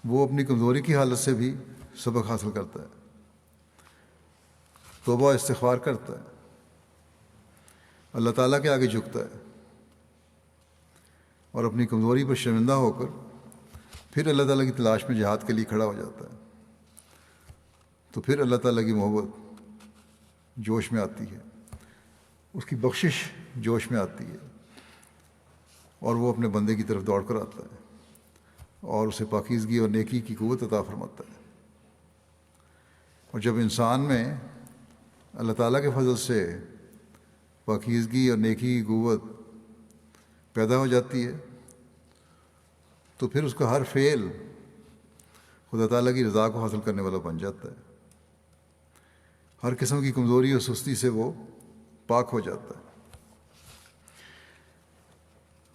[SPEAKER 1] وہ اپنی کمزوری کی حالت سے بھی سبق حاصل کرتا ہے، توبہ استغفار کرتا ہے، اللہ تعالیٰ کے آگے جھکتا ہے، اور اپنی کمزوری پر شرمندہ ہو کر پھر اللہ تعالیٰ کی تلاش میں جہاد کے لیے کھڑا ہو جاتا ہے. تو پھر اللہ تعالیٰ کی محبت جوش میں آتی ہے، اس کی بخشش جوش میں آتی ہے، اور وہ اپنے بندے کی طرف دوڑ کر آتا ہے اور اسے پاکیزگی اور نیکی کی قوت عطا فرماتا ہے. اور جب انسان میں اللہ تعالیٰ کے فضل سے پاکیزگی اور نیکی کی قوت پیدا ہو جاتی ہے تو پھر اس کا ہر فعل خدا تعالیٰ کی رضا کو حاصل کرنے والا بن جاتا ہے. ہر قسم کی کمزوری اور سستی سے وہ پاک ہو جاتا ہے.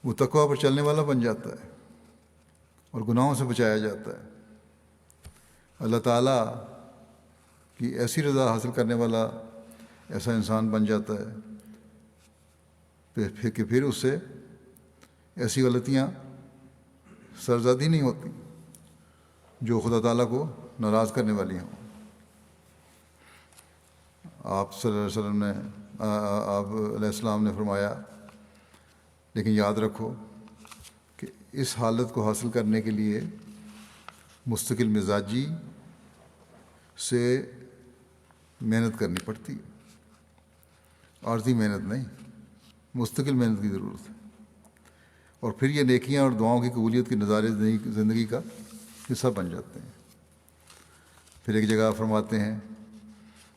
[SPEAKER 1] وہ تقویٰ پر چلنے والا بن جاتا ہے اور گناہوں سے بچایا جاتا ہے. اللہ تعالیٰ کی ایسی رضا حاصل کرنے والا ایسا انسان بن جاتا ہے کہ پھر اس سے ایسی غلطیاں سرزد ہی نہیں ہوتی جو خدا تعالیٰ کو ناراض کرنے والی ہوں. آپ صلی اللہ علیہ وسلم نے آپ علیہ السلام نے فرمایا، لیکن یاد رکھو کہ اس حالت کو حاصل کرنے کے لیے مستقل مزاجی سے محنت کرنی پڑتی ہے. عارضی محنت نہیں، مستقل محنت کی ضرورت ہے. اور پھر یہ نیکیاں اور دعاؤں کی قبولیت کے نظارے زندگی کا حصہ بن جاتے ہیں. پھر ایک جگہ فرماتے ہیں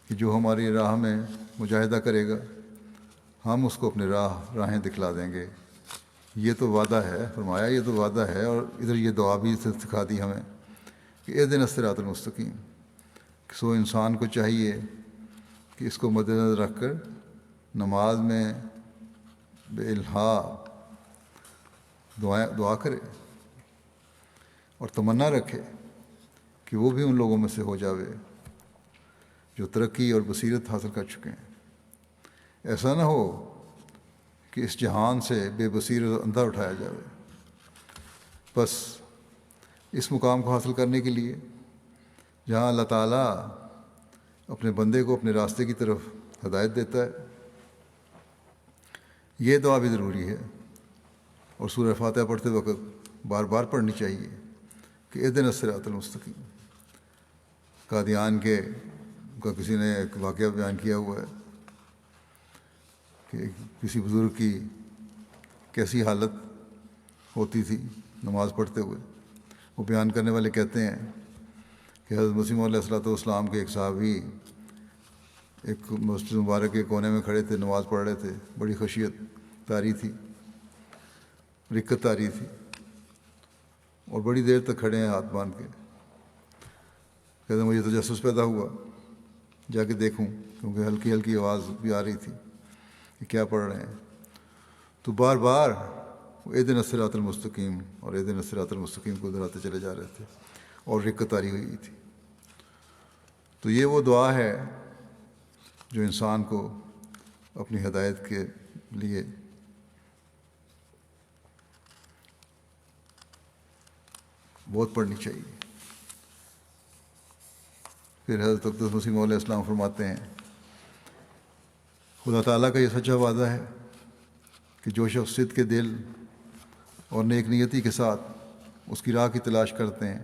[SPEAKER 1] کہ جو ہماری راہ میں مجاہدہ کرے گا ہم اس کو اپنے راہیں دکھلا دیں گے. یہ تو وعدہ ہے، فرمایا یہ تو وعدہ ہے. اور ادھر یہ دعا بھی سکھا دی ہمیں کہ اہدنا الصراط المستقیم. سو انسان کو چاہیے کہ اس کو مد نظر رکھ کر نماز میں بے الہا دعا کرے اور تمنا رکھے کہ وہ بھی ان لوگوں میں سے ہو جاوے جو ترقی اور بصیرت حاصل کر چکے ہیں. ایسا نہ ہو کہ اس جہان سے بے بصیرت اندھا اٹھایا جاوے. بس اس مقام کو حاصل کرنے کے لیے جہاں اللہ تعالیٰ اپنے بندے کو اپنے راستے کی طرف ہدایت دیتا ہے، یہ دعا بھی ضروری ہے. اور سورہ فاتحہ پڑھتے وقت بار بار پڑھنی چاہیے کہ اہدنا الصراط المستقیم. قادیان کا کسی نے ایک واقعہ بیان کیا ہوا ہے کہ کسی بزرگ کی کیسی حالت ہوتی تھی نماز پڑھتے ہوئے. وہ بیان کرنے والے کہتے ہیں کہ حضرت مسیح علیہ الصلوۃ والسلام کے ایک صحابی ایک مسجد مبارک کے کونے میں کھڑے تھے، نماز پڑھ رہے تھے. بڑی خشیت طاری تھی، رکت طاری تھی، اور بڑی دیر تک کھڑے ہیں ہاتھ باندھ کے. کہتے ہیں مجھے تجسس پیدا ہوا جا کے دیکھوں، کیونکہ ہلکی ہلکی آواز بھی آ رہی تھی کہ کیا پڑھ رہے ہیں. تو بار بار اہدنا الصراط المستقیم اور اہدنا الصراط المستقیم کو دہراتے چلے جا رہے تھے اور رکت طاری ہوئی تھی. تو یہ وہ دعا ہے جو انسان کو اپنی ہدایت کے لیے بہت پڑھنی چاہیے. پھر حضرت اقدس مسیح علیہ السلام فرماتے ہیں خدا تعالیٰ کا یہ سچا وعدہ ہے کہ جو شخص صدق کے دل اور نیک نیتی کے ساتھ اس کی راہ کی تلاش کرتے ہیں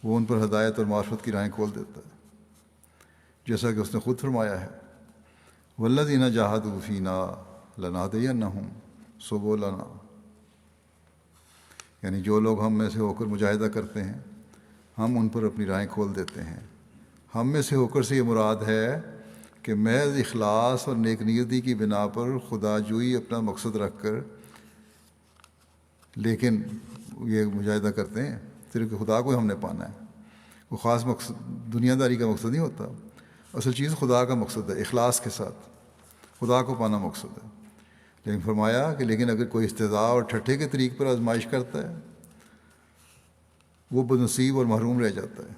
[SPEAKER 1] وہ ان پر ہدایت اور معرفت کی راہیں کھول دیتا ہے. جیسا کہ اس نے خود فرمایا ہے والذین جاہدوا فینا لنہدینہم سبلنا. یعنی جو لوگ ہم میں سے ہو کر مجاہدہ کرتے ہیں ہم ان پر اپنی راہیں کھول دیتے ہیں. ہم میں سے ہو کر سے یہ مراد ہے کہ محض اخلاص اور نیک نیتی کی بنا پر خدا جوئی اپنا مقصد رکھ کر لیکن یہ مجاہدہ کرتے ہیں صرف کہ خدا کو ہم نے پانا ہے. وہ خاص مقصد دنیا داری کا مقصد نہیں ہوتا، اصل چیز خدا کا مقصد ہے، اخلاص کے ساتھ خدا کو پانا مقصد ہے. لیکن فرمایا کہ لیکن اگر کوئی استہزاء اور ٹھٹھے کے طریق پر آزمائش کرتا ہے وہ بدنصیب اور محروم رہ جاتا ہے.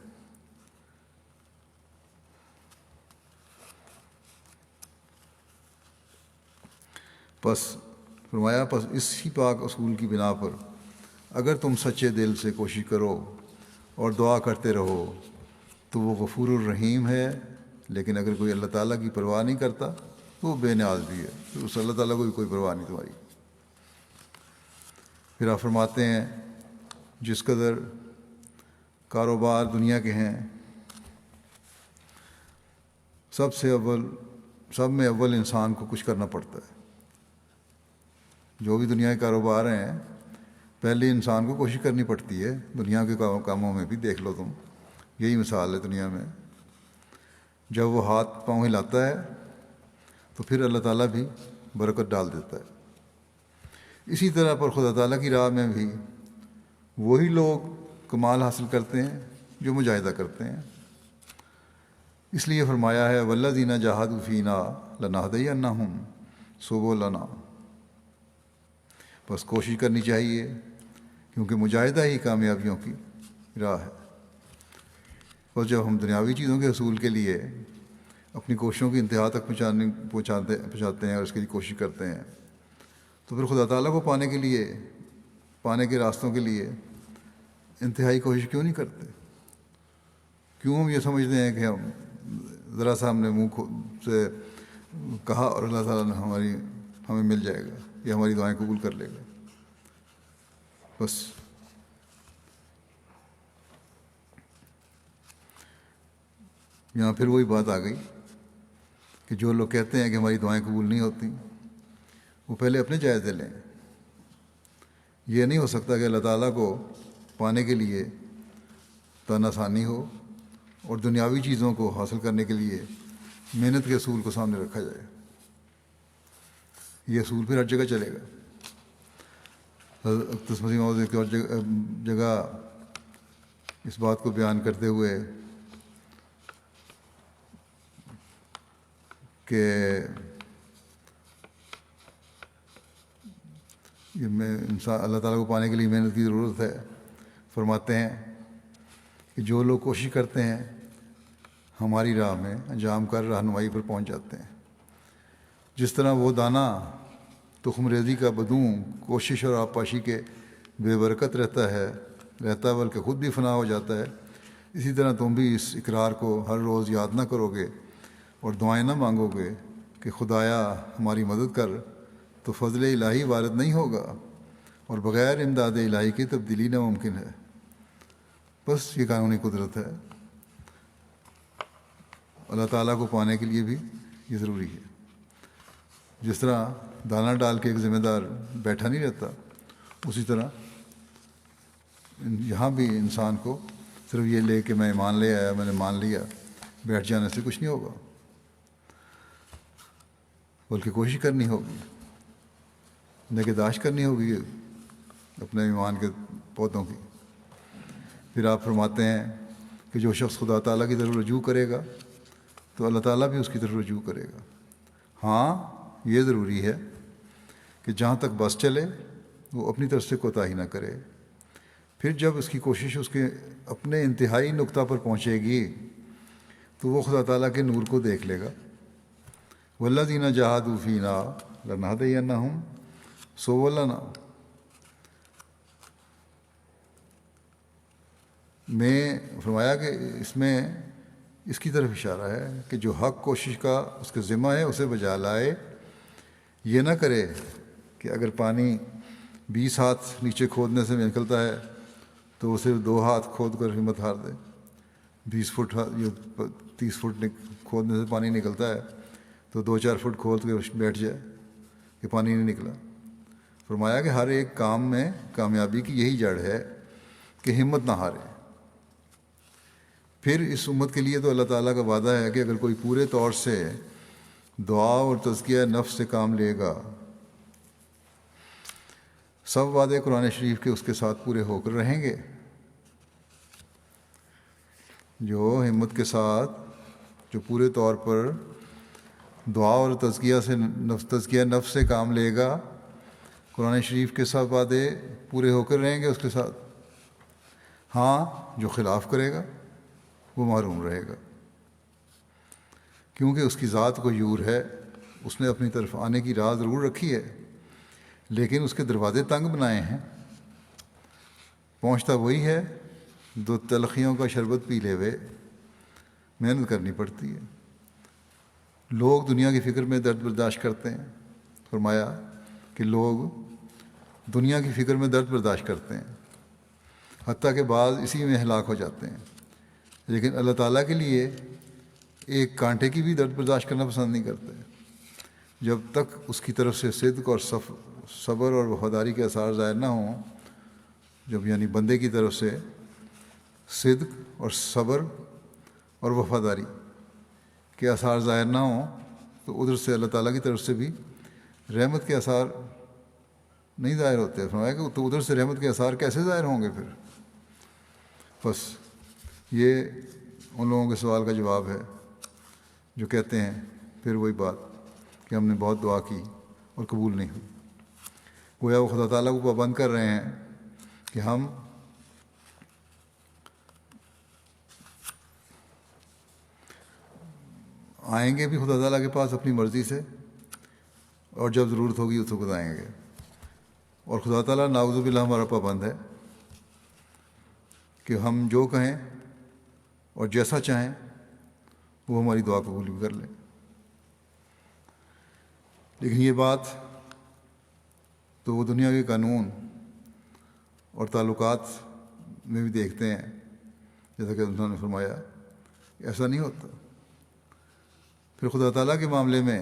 [SPEAKER 1] پس فرمایا پس اسی پاک اصول کی بنا پر اگر تم سچے دل سے کوشش کرو اور دعا کرتے رہو تو وہ غفور الرحیم ہے. لیکن اگر کوئی اللہ تعالیٰ کی پرواہ نہیں کرتا تو وہ بے نیاز بھی ہے، تو اس اللہ تعالیٰ کو بھی کوئی پرواہ نہیں تمہاری. پھر آپ فرماتے ہیں جس قدر کاروبار دنیا کے ہیں سب میں اول انسان کو کچھ کرنا پڑتا ہے. جو بھی دنیا کے کاروبار ہیں پہلے انسان کو کوشش کرنی پڑتی ہے. دنیا کے کاموں میں بھی دیکھ لو تم، یہی مثال ہے. دنیا میں جب وہ ہاتھ پاؤں ہلاتا ہے تو پھر اللہ تعالیٰ بھی برکت ڈال دیتا ہے۔ اسی طرح پر خدا تعالیٰ کی راہ میں بھی وہی لوگ کمال حاصل کرتے ہیں جو مجاہدہ کرتے ہیں۔ اس لیے فرمایا ہے والذین جاہدوا فینا لنہدینہم سبلنا، بس کوشش کرنی چاہیے کیونکہ مجاہدہ ہی کامیابیوں کی راہ ہے۔ اور جب ہم دنیاوی چیزوں کے حصول کے لیے اپنی کوششوں کی انتہا تک پہنچاتے ہیں اور اس کے لیے کوشش کرتے ہیں، تو پھر خدا تعالیٰ کو پانے کے راستوں کے لیے انتہائی کوشش کیوں نہیں کرتے؟ کیوں ہم یہ سمجھتے ہیں کہ ہم ذرا سا ہم نے منہ سے کہا اور اللہ تعالیٰ نے ہمیں مل جائے گا یا ہماری دعائیں قبول کر لے گا؟ بس یہاں پھر وہی بات آ گئی کہ جو لوگ کہتے ہیں کہ ہماری دعائیں قبول نہیں ہوتی، وہ پہلے اپنے جائزے لیں۔ یہ نہیں ہو سکتا کہ اللہ تعالیٰ کو پانے کے لیے تن آسانی ہو اور دنیاوی چیزوں کو حاصل کرنے کے لیے محنت کے اصول کو سامنے رکھا جائے۔ یہ اصول پھر ہر جگہ چلے گا۔ حضرت مسیح موعود ایک اور جگہ اس بات کو بیان کرتے ہوئے کہ انسان اللہ تعالیٰ کو پانے کے لیے محنت کی ضرورت ہے، فرماتے ہیں کہ جو لوگ کوشش کرتے ہیں ہماری راہ میں انجام کر رہنمائی پر پہنچ جاتے ہیں۔ جس طرح وہ دانہ تخم ریزی کا بدوں کوشش اور آبپاشی کے بے برکت رہتا بلکہ خود بھی فنا ہو جاتا ہے، اسی طرح تم بھی اس اقرار کو ہر روز یاد نہ کرو گے اور دعائیں نہ مانگو گے کہ خدایا ہماری مدد کر، تو فضل الہی وارد نہیں ہوگا اور بغیر امداد الہی کی تبدیلی ناممکن ہے۔ بس یہ قانونی قدرت ہے۔ اللہ تعالیٰ کو پانے کے لیے بھی یہ ضروری ہے۔ جس طرح دانہ ڈال کے ایک ذمہ دار بیٹھا نہیں رہتا، اسی طرح یہاں بھی انسان کو صرف یہ لے کہ میں ایمان لے آیا، میں نے مان لیا، بیٹھ جانے سے کچھ نہیں ہوگا، بلکہ کوشش کرنی ہوگی، نگہداشت کرنی ہوگی اپنے ایمان کے پودوں کی۔ پھر آپ فرماتے ہیں کہ جو شخص خدا تعالیٰ کی طرف رجوع کرے گا تو اللہ تعالیٰ بھی اس کی طرف رجوع کرے گا۔ ہاں یہ ضروری ہے کہ جہاں تک بس چلے وہ اپنی طرف سے کوتاہی نہ کرے۔ پھر جب اس کی کوشش اس کے اپنے انتہائی نقطہ پر پہنچے گی تو وہ خدا تعالیٰ کے نور کو دیکھ لے گا۔ والذین جاہدوا فینا لنہدینہم سبلنا میں فرمایا کہ اس میں اس کی طرف اشارہ ہے کہ جو حق کوشش کا اس کا ذمہ ہے اسے بجا لائے، یہ نہ کرے کہ اگر پانی 20 ہاتھ نیچے کھودنے سے نکلتا ہے تو وہ صرف 2 ہاتھ کھود کر ہمت ہار دے۔ 20 فٹ یا 30 فٹ کھودنے سے پانی نکلتا ہے تو 2-4 فٹ کھود کے بیٹھ جائے کہ پانی نہیں نکلا۔ فرمایا کہ ہر ایک کام میں کامیابی کی یہی جڑ ہے کہ ہمت نہ ہارے۔ پھر اس امت کے لیے تو اللہ تعالیٰ کا وعدہ ہے کہ اگر کوئی پورے طور سے دعا اور تزکیہ نفس سے کام لے گا، سب وعدے قرآن شریف کے اس کے ساتھ پورے ہو کر رہیں گے۔ جو ہمت کے ساتھ جو پورے طور پر دعا اور تزکیہ نفس سے کام لے گا، قرآن شریف کے ساتھ وعدے پورے ہو کر رہیں گے اس کے ساتھ۔ ہاں جو خلاف کرے گا وہ محروم رہے گا، کیونکہ اس کی ذات کو یور ہے، اس نے اپنی طرف آنے کی راہ ضرور رکھی ہے لیکن اس کے دروازے تنگ بنائے ہیں۔ پہنچتا وہی ہے دو تلخیوں کا شربت پی لے ہوئے، محنت کرنی پڑتی ہے۔ لوگ دنیا کی فکر میں درد برداشت کرتے ہیں۔ فرمایا کہ لوگ دنیا کی فکر میں درد برداشت کرتے ہیں، حتیٰ کہ بعض اسی میں ہلاک ہو جاتے ہیں، لیکن اللہ تعالیٰ کے لیے ایک کانٹے کی بھی درد برداشت کرنا پسند نہیں کرتے جب تک اس کی طرف سے صدق اور صبر اور وفاداری کے آثار ظاہر نہ ہوں۔ جب یعنی بندے کی طرف سے صدق اور صبر اور وفاداری کے آثار ظاہر نہ ہوں تو ادھر سے اللہ تعالیٰ کی طرف سے بھی رحمت کے آثار نہیں ظاہر ہوتے. فرمایا کہ تو ادھر سے رحمت کے آثار کیسے ظاہر ہوں گے پھر؟ بس یہ ان لوگوں کے سوال کا جواب ہے جو کہتے ہیں پھر وہی بات کہ ہم نے بہت دعا کی اور قبول نہیں ہوئی. گویا وہ خدا تعالیٰ کو پابند کر رہے ہیں کہ ہم آئیں گے بھی خدا تعالیٰ کے پاس اپنی مرضی سے، اور جب ضرورت ہوگی اس وقت آئیں گے. اور خدا تعالیٰ نعوذ باللہ ہمارا پابند ہے کہ ہم جو کہیں اور جیسا چاہیں وہ ہماری دعا قبول بھی کر لیں. لیکن یہ بات تو وہ دنیا کے قانون اور تعلقات میں بھی دیکھتے ہیں، جیسا کہ انہوں نے فرمایا ایسا نہیں ہوتا. پھر خدا تعالیٰ کے معاملے میں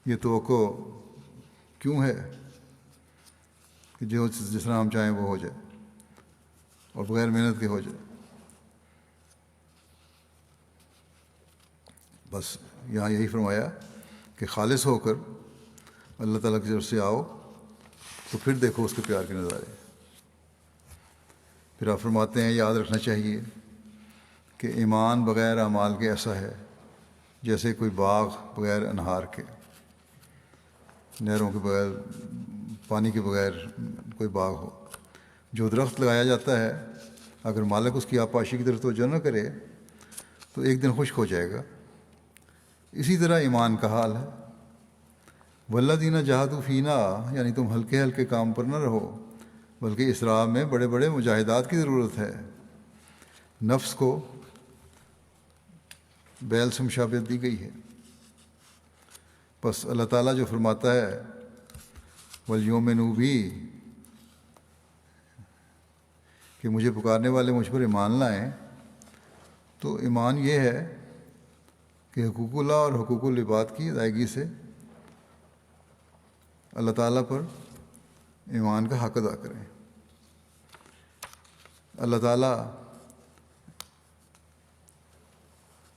[SPEAKER 1] یہ توقع کیوں ہے کہ جو جس طرح ہم چاہیں وہ ہو جائے اور بغیر محنت کے ہو جائے؟ بس یہاں یہی فرمایا کہ خالص ہو کر اللہ تعالیٰ کی طرف سے آؤ تو پھر دیکھو اس کے پیار کے نظارے. پھر آپ فرماتے ہیں یاد رکھنا چاہیے کہ ایمان بغیر اعمال کے ایسا ہے جیسے کوئی باغ بغیر انہار کے، نہروں کے بغیر، پانی کے بغیر کوئی باغ ہو. جو درخت لگایا جاتا ہے اگر مالک اس کی آبپاشی کی طرف توجہ نہ کرے تو ایک دن خشک ہو جائے گا. اسی طرح ایمان کا حال ہے. والذین جاہدوا فینا، یعنی تم ہلکے ہلکے کام پر نہ رہو بلکہ اسراء میں بڑے بڑے مجاہدات کی ضرورت ہے. نفس کو بیل سے مشابہت دی گئی ہے. بس اللہ تعالیٰ جو فرماتا ہے وَلْيُؤْمِنُوا بِی، کہ مجھے پکارنے والے مجھ پر ایمان لائیں، تو ایمان یہ ہے کہ حقوق اللہ اور حقوق العباد کی ادائیگی سے اللہ تعالیٰ پر ایمان کا حق ادا کریں. اللہ تعالیٰ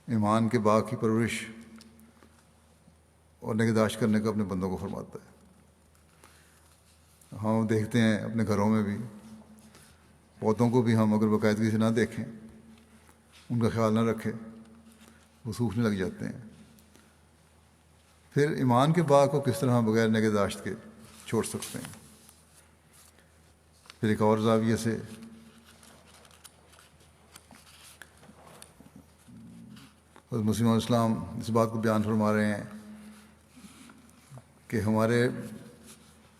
[SPEAKER 1] ایمان کے باغ کی پرورش اور نگہداشت کرنے کا اپنے بندوں کو فرماتا ہے. ہم دیکھتے ہیں اپنے گھروں میں بھی پودوں کو بھی ہم اگر باقاعدگی سے نہ دیکھیں، ان کا خیال نہ رکھیں، وہ سوکھنے لگ جاتے ہیں. پھر ایمان کے باغ کو کس طرح بغیر نگہداشت کے چھوڑ سکتے ہیں؟ پھر ایک اور زاویے سے حضرت مسیح علیہ السلام اس بات کو بیان فرما رہے ہیں کہ ہمارے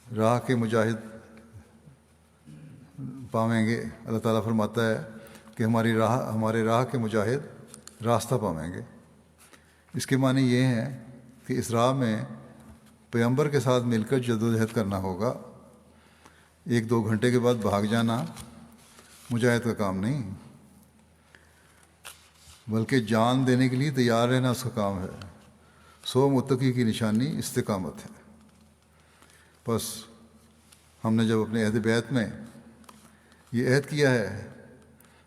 [SPEAKER 1] راہ کے مجاہد پاویں گے. اللہ تعالیٰ فرماتا ہے کہ ہمارے راہ کے مجاہد راستہ پاویں گے. اس کے معنی یہ ہیں کہ اس راہ میں پیغمبر کے ساتھ مل کر جدوجہد کرنا ہوگا. 1-2 گھنٹے کے بعد بھاگ جانا مجاہد کا کام نہیں، بلکہ جان دینے کے لیے تیار رہنا اس کا کام ہے. سو متقی کی نشانی استقامت ہے. بس ہم نے جب اپنے عہد بیعت میں یہ عہد کیا ہے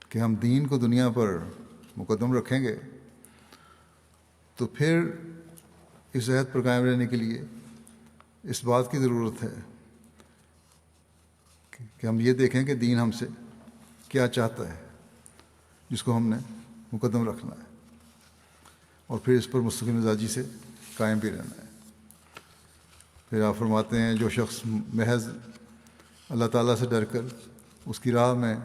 [SPEAKER 1] کہ ہم دین کو دنیا پر مقدم رکھیں گے، تو پھر اس عہد پر قائم رہنے کے لیے اس بات کی ضرورت ہے کہ ہم یہ دیکھیں کہ دین ہم سے کیا چاہتا ہے جس کو ہم نے مقدم رکھنا ہے، اور پھر اس پر مستقل مزاجی سے قائم بھی رہنا ہے. پھر آپ فرماتے ہیں جو شخص محض اللہ تعالیٰ سے ڈر کر اس کی راہ میں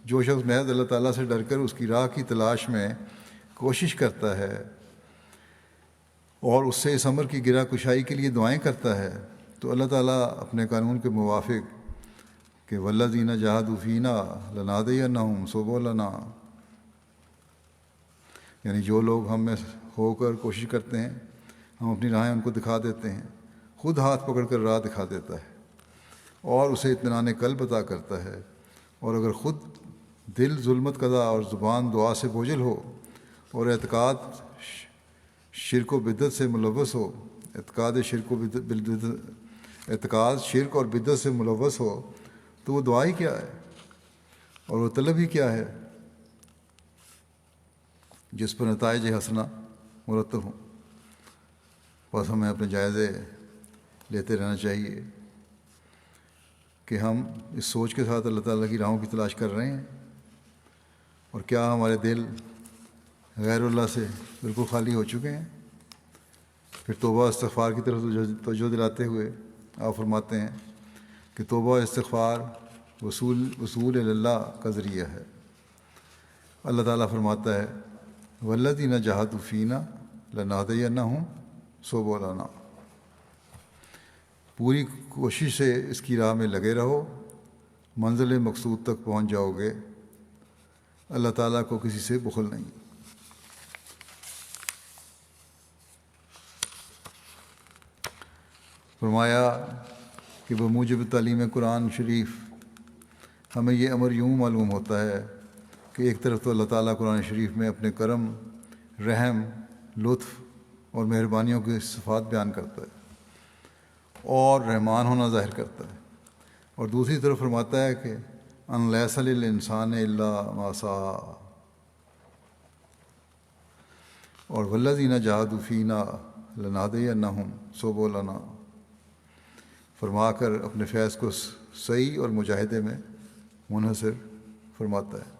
[SPEAKER 1] جو شخص محض اللہ تعالیٰ سے ڈر کر اس کی راہ کی تلاش میں کوشش کرتا ہے اور اس سے اس امر کی گرہ کشائی کے لیے دعائیں کرتا ہے، تو اللہ تعالیٰ اپنے قانون کے موافق کہ والذین جاہدوا فینا لنہدینہم سبلنا، یعنی جو لوگ ہم میں ہو کر کوشش کرتے ہیں ہم اپنی راہیں ان کو دکھا دیتے ہیں. خود ہاتھ پکڑ کر راہ دکھا دیتا ہے اور اسے اطمینان قلب عطا کرتا ہے. اور اگر خود دل ظلمت قضا اور زبان دعا سے بوجھل ہو اور اعتقاد شرک و بدعت سے ملوث ہو، اعتقاد شرک اور بدعت سے ملوث ہو، تو وہ دعا ہی کیا ہے اور وہ طلب ہی کیا ہے؟ جس پر نتائج حسنہ مرتب ہوں۔ بس ہمیں اپنے جائزے لیتے رہنا چاہیے کہ ہم اس سوچ کے ساتھ اللہ تعالیٰ کی راہوں کی تلاش کر رہے ہیں، اور کیا ہمارے دل غیر اللہ سے بالکل خالی ہو چکے ہیں۔ پھر توبہ استغفار کی طرف توجہ دلاتے ہوئے آپ فرماتے ہیں کہ توبہ استغفار وصول اللہ کا ذریعہ ہے۔ اللہ تعالیٰ فرماتا ہے والذین جاہدوا فینا لنہدینہم سبلنا، پوری کوشش سے اس کی راہ میں لگے رہو، منزل مقصود تک پہنچ جاؤ گے۔ اللہ تعالیٰ کو کسی سے بخل نہیں۔ فرمایا کہ بموجب تعلیم قرآن شریف ہمیں یہ امر یوں معلوم ہوتا ہے کہ ایک طرف تو اللہ تعالیٰ قرآن شریف میں اپنے کرم، رحم، لطف اور مہربانیوں کی صفات بیان کرتا ہے اور رحمان ہونا ظاہر کرتا ہے، اور دوسری طرف فرماتا ہے کہ ان لیس للانسان الا ما سعی، اور والذین جاہدوا فینا لنہدینہم سبلنا، فرما کر اپنے فیض کو سعی اور مجاہدے میں منحصر فرماتا ہے۔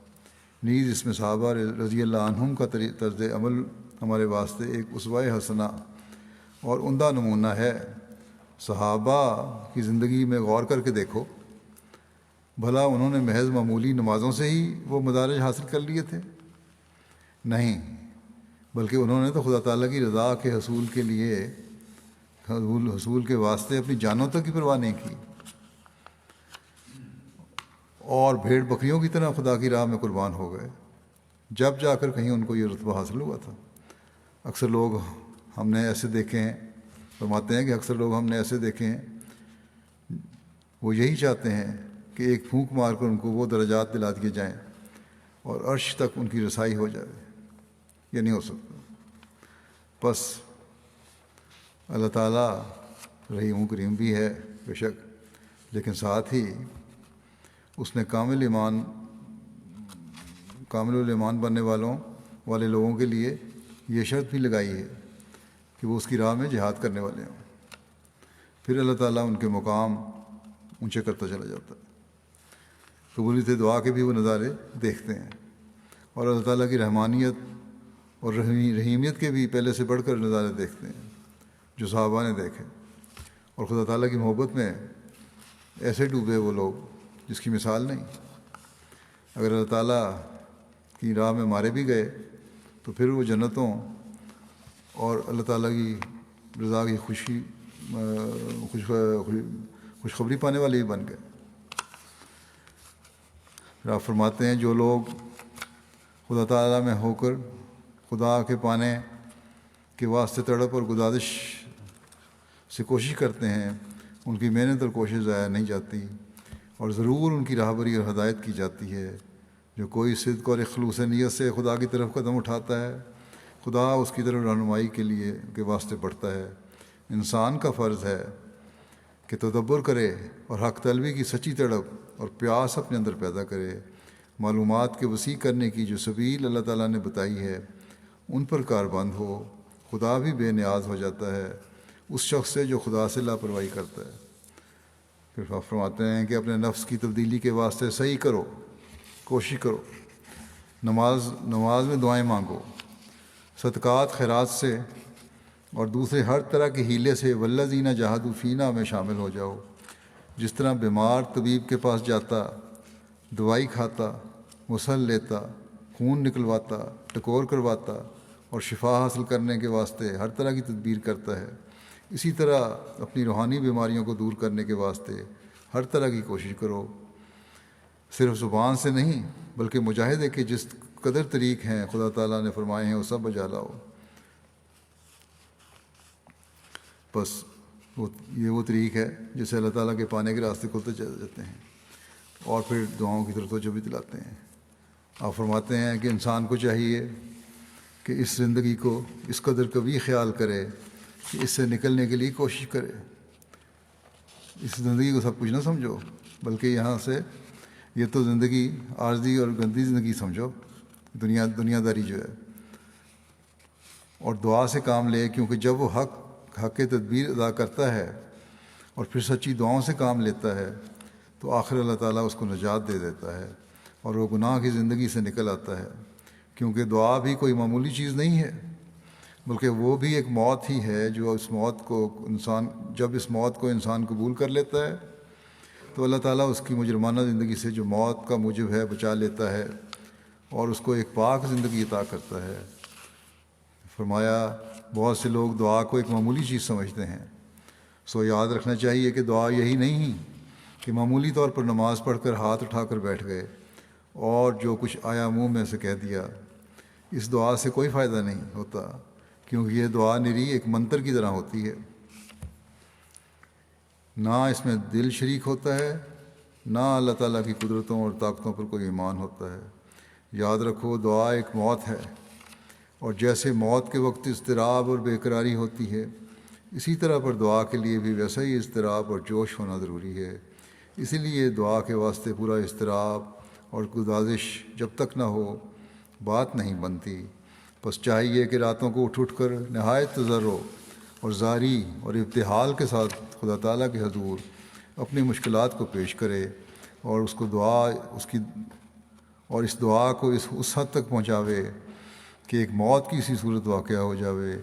[SPEAKER 1] نیز اس میں صحابہ رضی اللہ عنہم کا طرز عمل ہمارے واسطے ایک اسوہ حسنہ اور عمدہ نمونہ ہے۔ صحابہ کی زندگی میں غور کر کے دیکھو، بھلا انہوں نے محض معمولی نمازوں سے ہی وہ مدارج حاصل کر لیے تھے؟ نہیں، بلکہ انہوں نے تو خدا تعالیٰ کی رضا کے حصول کے لیے، حصول کے واسطے اپنی جانوں تک کی پرواہ نہیں کی، اور بھیڑ بکریوں کی طرح خدا کی راہ میں قربان ہو گئے، جب جا کر کہیں ان کو یہ رتبہ حاصل ہوا تھا۔ اکثر لوگ ہم نے ایسے دیکھے ہیں، فرماتے ہیں کہ اکثر لوگ ہم نے ایسے دیکھے ہیں، وہ یہی چاہتے ہیں کہ ایک پھونک مار کر ان کو وہ درجات دلا دیے جائیں اور عرش تک ان کی رسائی ہو جائے۔ یہ نہیں ہو سکتا۔ بس اللہ تعالیٰ رحیم و کریم بھی ہے بے شک، لیکن ساتھ ہی اس نے کامل الایمان بننے والے لوگوں کے لیے یہ شرط بھی لگائی ہے کہ وہ اس کی راہ میں جہاد کرنے والے ہوں۔ پھر اللہ تعالیٰ ان کے مقام اونچے کرتا چلا جاتا ہے۔ قبولیت دعا کے بھی وہ نظارے دیکھتے ہیں، اور اللہ تعالیٰ کی رحمانیت اور رحیمیت کے بھی پہلے سے بڑھ کر نظارے دیکھتے ہیں جو صحابہ نے دیکھے، اور خدا تعالیٰ کی محبت میں ایسے ڈوبے وہ لوگ جس کی مثال نہیں۔ اگر اللہ تعالیٰ کی راہ میں مارے بھی گئے تو پھر وہ جنتوں اور اللہ تعالیٰ کی رضا کی خوشخبری پانے والے ہی بن گئے۔ آپ فرماتے ہیں جو لوگ خدا تعالیٰ میں ہو کر خدا کے پانے کے واسطے تڑپ اور گزارش سے کوشش کرتے ہیں، ان کی محنت اور کوشش ضائع نہیں جاتی، اور ضرور ان کی راہبری اور ہدایت کی جاتی ہے۔ جو کوئی صدق اور خلوص نیت سے خدا کی طرف قدم اٹھاتا ہے، خدا اس کی طرف رہنمائی کے واسطے بڑھتا ہے۔ انسان کا فرض ہے کہ تدبر کرے اور حق طلبی کی سچی تڑپ اور پیاس اپنے اندر پیدا کرے، معلومات کے وسیع کرنے کی جو سبیل اللہ تعالیٰ نے بتائی ہے ان پر کاربند ہو۔ خدا بھی بے نیاز ہو جاتا ہے اس شخص سے جو خدا سے لاپرواہی کرتا ہے۔ پھر آپ فرماتے ہیں کہ اپنے نفس کی تبدیلی کے واسطے صحیح کرو، کوشش کرو، نماز میں دعائیں مانگو، صدقات خیرات سے اور دوسرے ہر طرح کے ہیلے سے والذین جاہدوا فینا میں شامل ہو جاؤ۔ جس طرح بیمار طبیب کے پاس جاتا، دوائی کھاتا، مسل لیتا، خون نکلواتا، ٹکور کرواتا اور شفا حاصل کرنے کے واسطے ہر طرح کی تدبیر کرتا ہے، اسی طرح اپنی روحانی بیماریوں کو دور کرنے کے واسطے ہر طرح کی کوشش کرو، صرف زبان سے نہیں بلکہ مجاہدے کے جس قدر طریق ہیں خدا تعالیٰ نے فرمائے ہیں وہ سب بجا لاؤ۔ بس یہ وہ طریق ہے جس سے اللہ تعالیٰ کے پانے کے راستے کھلتے چلے جاتے ہیں، اور پھر دعاؤں کی طرف توجہ بھی دلاتے ہیں۔ آپ فرماتے ہیں کہ انسان کو چاہیے کہ اس زندگی کو اس قدر کبھی خیال کرے کہ اس سے نکلنے کے لیے کوشش کرے۔ اس زندگی کو سب کچھ نہ سمجھو، بلکہ یہاں سے یہ تو زندگی عارضی اور گندی زندگی سمجھو، دنیا داری جو ہے، اور دعا سے کام لے، کیونکہ جب وہ حق تدبیر ادا کرتا ہے اور پھر سچی دعاؤں سے کام لیتا ہے تو آخر اللہ تعالیٰ اس کو نجات دے دیتا ہے اور وہ گناہ کی زندگی سے نکل آتا ہے، کیونکہ دعا بھی کوئی معمولی چیز نہیں ہے، بلکہ وہ بھی ایک موت ہی ہے جو جب اس موت کو انسان قبول کر لیتا ہے تو اللہ تعالیٰ اس کی مجرمانہ زندگی سے جو موت کا موجب ہے بچا لیتا ہے اور اس کو ایک پاک زندگی عطا کرتا ہے۔ فرمایا بہت سے لوگ دعا کو ایک معمولی چیز سمجھتے ہیں، سو یاد رکھنا چاہیے کہ دعا یہی نہیں کہ معمولی طور پر نماز پڑھ کر ہاتھ اٹھا کر بیٹھ گئے اور جو کچھ آیا منہ میں سے کہہ دیا۔ اس دعا سے کوئی فائدہ نہیں ہوتا، کیونکہ یہ دعا نری ایک منتر کی طرح ہوتی ہے، نہ اس میں دل شریک ہوتا ہے، نہ اللہ تعالیٰ کی قدرتوں اور طاقتوں پر کوئی ایمان ہوتا ہے۔ یاد رکھو دعا ایک موت ہے، اور جیسے موت کے وقت اضطراب اور بے قراری ہوتی ہے، اسی طرح پر دعا کے لیے بھی ویسا ہی اضطراب اور جوش ہونا ضروری ہے۔ اسی لیے دعا کے واسطے پورا اضطراب اور گزارش جب تک نہ ہو بات نہیں بنتی۔ بس چاہیے کہ راتوں کو اٹھ کر نہایت تضرع اور زاری اور ابتحال کے ساتھ خدا تعالیٰ کے حضور اپنی مشکلات کو پیش کرے اور اس دعا کو اس حد تک پہنچاوے کہ ایک موت کی سی صورت واقعہ ہو جاوے۔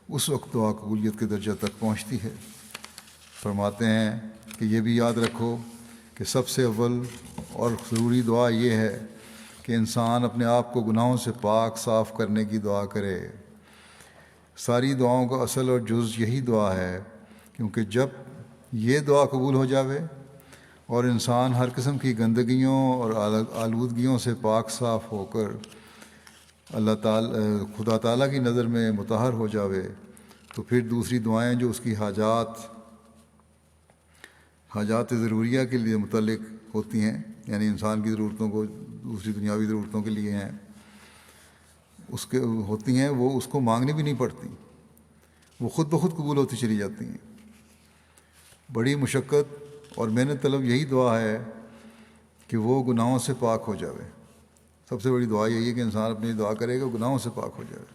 [SPEAKER 1] اس وقت دعا قبولیت کے درجہ تک پہنچتی ہے۔ فرماتے ہیں کہ یہ بھی یاد رکھو کہ سب سے اول اور ضروری دعا یہ ہے کہ انسان اپنے آپ کو گناہوں سے پاک صاف کرنے کی دعا کرے۔ ساری دعاؤں کا اصل اور جز یہی دعا ہے، کیونکہ جب یہ دعا قبول ہو جاوے اور انسان ہر قسم کی گندگیوں اور آلودگیوں سے پاک صاف ہو کر خدا تعالیٰ کی نظر میں مطہر ہو جاوے، تو پھر دوسری دعائیں جو اس کی حاجات ضروریہ کے لیے متعلق ہوتی ہیں، یعنی انسان کی ضرورتوں کو دوسری دنیاوی ضرورتوں کے لیے ہیں، ہوتی ہیں، وہ اس کو مانگنی بھی نہیں پڑتی، وہ خود بخود قبول ہوتی چلی جاتی ہیں۔ بڑی مشقت اور محنت طلب یہی دعا ہے کہ وہ گناہوں سے پاک ہو جاوے۔ سب سے بڑی دعا یہی ہے کہ انسان اپنی دعا کرے گا گناہوں سے پاک ہو جائے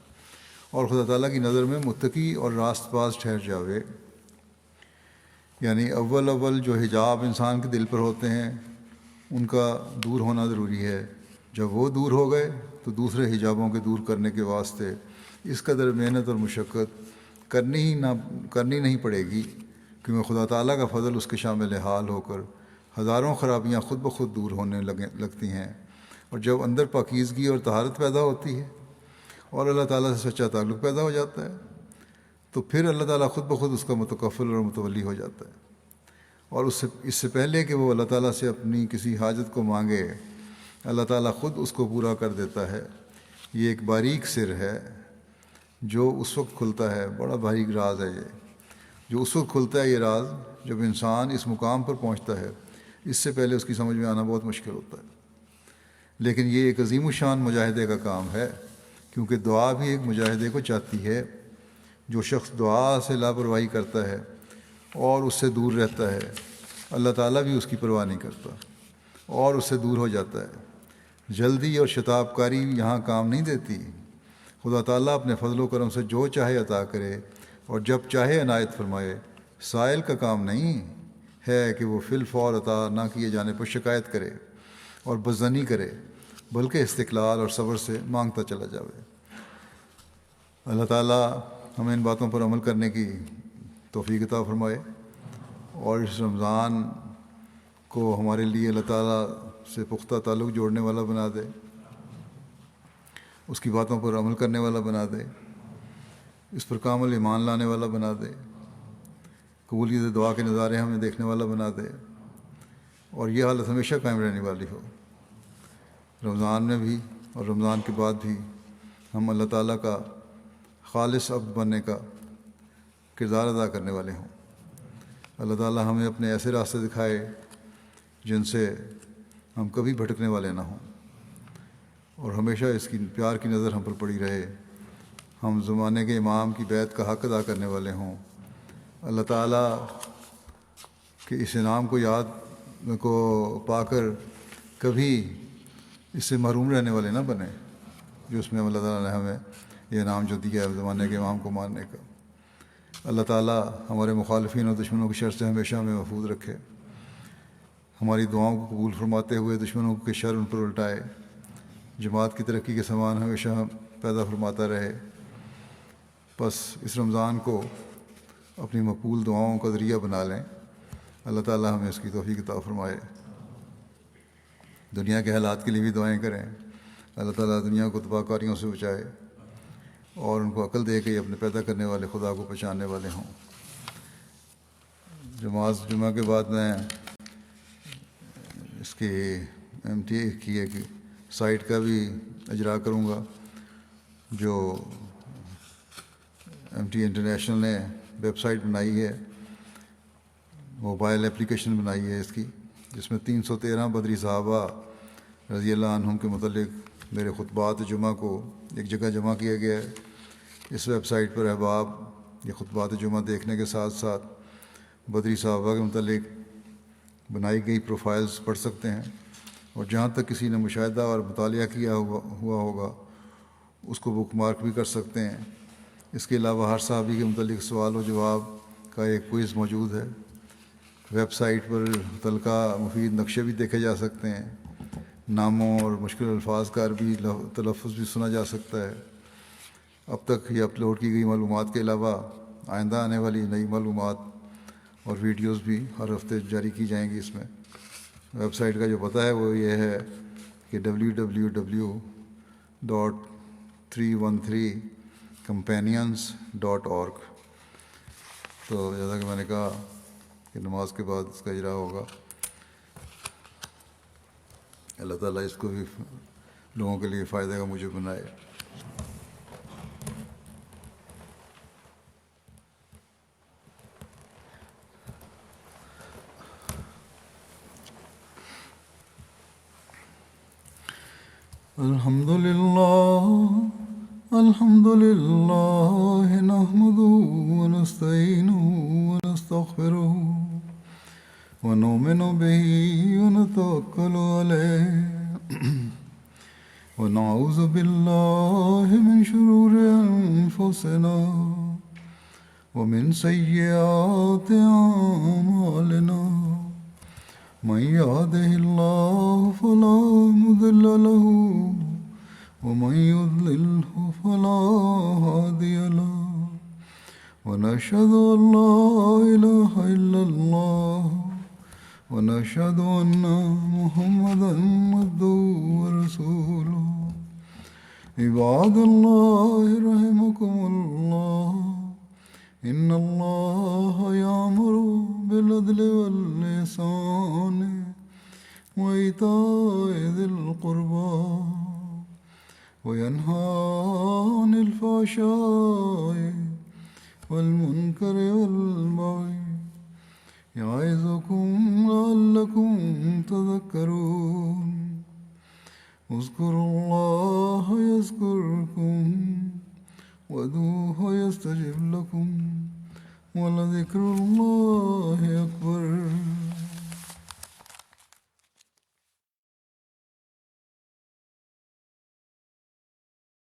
[SPEAKER 1] اور خدا تعالیٰ کی نظر میں متقی اور راست باز ٹھہر جاوے۔ یعنی اول جو حجاب انسان کے دل پر ہوتے ہیں ان کا دور ہونا ضروری ہے۔ جب وہ دور ہو گئے تو دوسرے حجابوں کے دور کرنے کے واسطے اس قدر محنت اور مشقت کرنی نہیں پڑے گی، کیونکہ خدا تعالیٰ کا فضل اس کے شامل حال ہو کر ہزاروں خرابیاں خود بخود دور ہونے لگتی ہیں۔ اور جب اندر پاکیزگی اور طہارت پیدا ہوتی ہے اور اللہ تعالیٰ سے سچا تعلق پیدا ہو جاتا ہے تو پھر اللہ تعالیٰ خود بخود اس کا متکفل اور متولی ہو جاتا ہے، اور اس سے پہلے کہ وہ اللہ تعالیٰ سے اپنی کسی حاجت کو مانگے اللہ تعالیٰ خود اس کو پورا کر دیتا ہے۔ یہ ایک باریک سر ہے جو اس وقت کھلتا ہے، بڑا باریک راز ہے یہ، جو اس وقت کھلتا ہے یہ راز جب انسان اس مقام پر پہنچتا ہے۔ اس سے پہلے اس کی سمجھ میں آنا بہت مشکل ہوتا ہے، لیکن یہ ایک عظیم الشان مجاہدے کا کام ہے، کیونکہ دعا بھی ایک مجاہدے کو چاہتی ہے۔ جو شخص دعا سے لاپرواہی کرتا ہے اور اس سے دور رہتا ہے، اللہ تعالیٰ بھی اس کی پرواہ نہیں کرتا اور اس سے دور ہو جاتا ہے۔ جلدی اور شتاب کاری یہاں کام نہیں دیتی۔ خدا تعالیٰ اپنے فضل و کرم سے جو چاہے عطا کرے اور جب چاہے عنایت فرمائے۔ سائل کا کام نہیں ہے کہ وہ فی الفور عطا نہ کیے جانے پر شکایت کرے اور بدظنی کرے، بلکہ استقلال اور صبر سے مانگتا چلا جاوے۔ اللہ تعالیٰ ہمیں ان باتوں پر عمل کرنے کی توفیق عطا فرمائے اور اس رمضان کو ہمارے لیے اللہ تعالیٰ سے پختہ تعلق جوڑنے والا بنا دے، اس کی باتوں پر عمل کرنے والا بنا دے، اس پر کامل ایمان لانے والا بنا دے، قبولیت دعا کے نظارے ہمیں دیکھنے والا بنا دے، اور یہ حالت ہمیشہ قائم رہنے والی ہو۔ رمضان میں بھی اور رمضان کے بعد بھی ہم اللہ تعالیٰ کا خالص عبد بننے کا کردار ادا کرنے والے ہوں۔ اللہ تعالیٰ ہمیں اپنے ایسے راستے دکھائے جن سے ہم کبھی بھٹکنے والے نہ ہوں، اور ہمیشہ اس کی پیار کی نظر ہم پر پڑی رہے، ہم زمانے کے امام کی بیعت کا حق ادا کرنے والے ہوں۔ اللہ تعالیٰ کے اس انعام کو پا کر کبھی اس سے محروم رہنے والے نہ بنیں جو اس میں اللہ تعالیٰ نے ہمیں یہ انعام جو دیا ہے زمانے کے امام کو ماننے کا۔ اللہ تعالیٰ ہمارے مخالفین اور دشمنوں کی شر سے ہمیشہ ہمیں محفوظ رکھے، ہماری دعاؤں کو قبول فرماتے ہوئے دشمنوں کے شر ان پر الٹائے، جماعت کی ترقی کے سامان ہمیشہ پیدا فرماتا رہے۔ بس اس رمضان کو اپنی مقبول دعاؤں کا ذریعہ بنا لیں، اللہ تعالیٰ ہمیں اس کی توفیق عطا فرمائے۔ دنیا کے حالات کے لیے بھی دعائیں کریں، اللہ تعالیٰ دنیا کو تباہ کاریوں سے بچائے اور ان کو عقل دے کہ یہ اپنے پیدا کرنے والے خدا کو پہچاننے والے ہوں۔ جمعہ کے بعد میں اس کی MTA کی ایک سائٹ کا بھی اجرا کروں گا، جو MTA انٹرنیشنل نے ویب سائٹ بنائی ہے، موبائل اپلیکیشن بنائی ہے اس کی، جس میں 313 بدری صحابہ رضی اللہ عنہم کے متعلق میرے خطبات جمعہ کو ایک جگہ جمع کیا گیا ہے۔ اس ویب سائٹ پر احباب یہ خطبات جمعہ دیکھنے کے ساتھ ساتھ بدری صحابہ کے متعلق بنائی گئی پروفائلز پڑھ سکتے ہیں، اور جہاں تک کسی نے مشاہدہ اور مطالعہ کیا ہوا ہوگا اس کو بک مارک بھی کر سکتے ہیں۔ اس کے علاوہ ہر صحابی کے متعلق سوال و جواب کا ایک کوئز موجود ہے۔ ویب سائٹ پر متعلقہ مفید نقشے بھی دیکھے جا سکتے ہیں، ناموں اور مشکل الفاظ کا عربی تلفظ بھی سنا جا سکتا ہے۔ اب تک یہ اپلوڈ کی گئی معلومات کے علاوہ آئندہ آنے والی نئی معلومات اور ویڈیوز بھی ہر ہفتے جاری کی جائیں گی اس میں۔ ویب سائٹ کا جو پتہ ہے وہ یہ ہے کہ www.313companions.org۔ تو جیسا کہ میں نے کہا کہ نماز کے بعد اس کا اجرا ہوگا، اللہ تعالیٰ اس کو بھی لوگوں کے لیے فائدے کا موجب بنائے۔ الحمد لله نحمده ونستعينه ونستغفره ونؤمن به ونتوكل عليه ونعوذ بالله من شرور أنفسنا ومن سيئات أعمالنا، من يهده الله فلا مضل له ومن يضلله فلا هادي له، ونشهد أن لا إله إلا الله ونشهد أن محمدا عبده ورسوله۔ عباد الله رحمكم الله، إن الله يأمر بالعدل والإحسان وإيتاء ذي القربى وينهى عن الفحشاء والمنكر والبغي، يعظكم لعلكم تذكرون۔ اذكروا الله يذكركم وادعوه يستجب لكم، ولذكر الله أكبر۔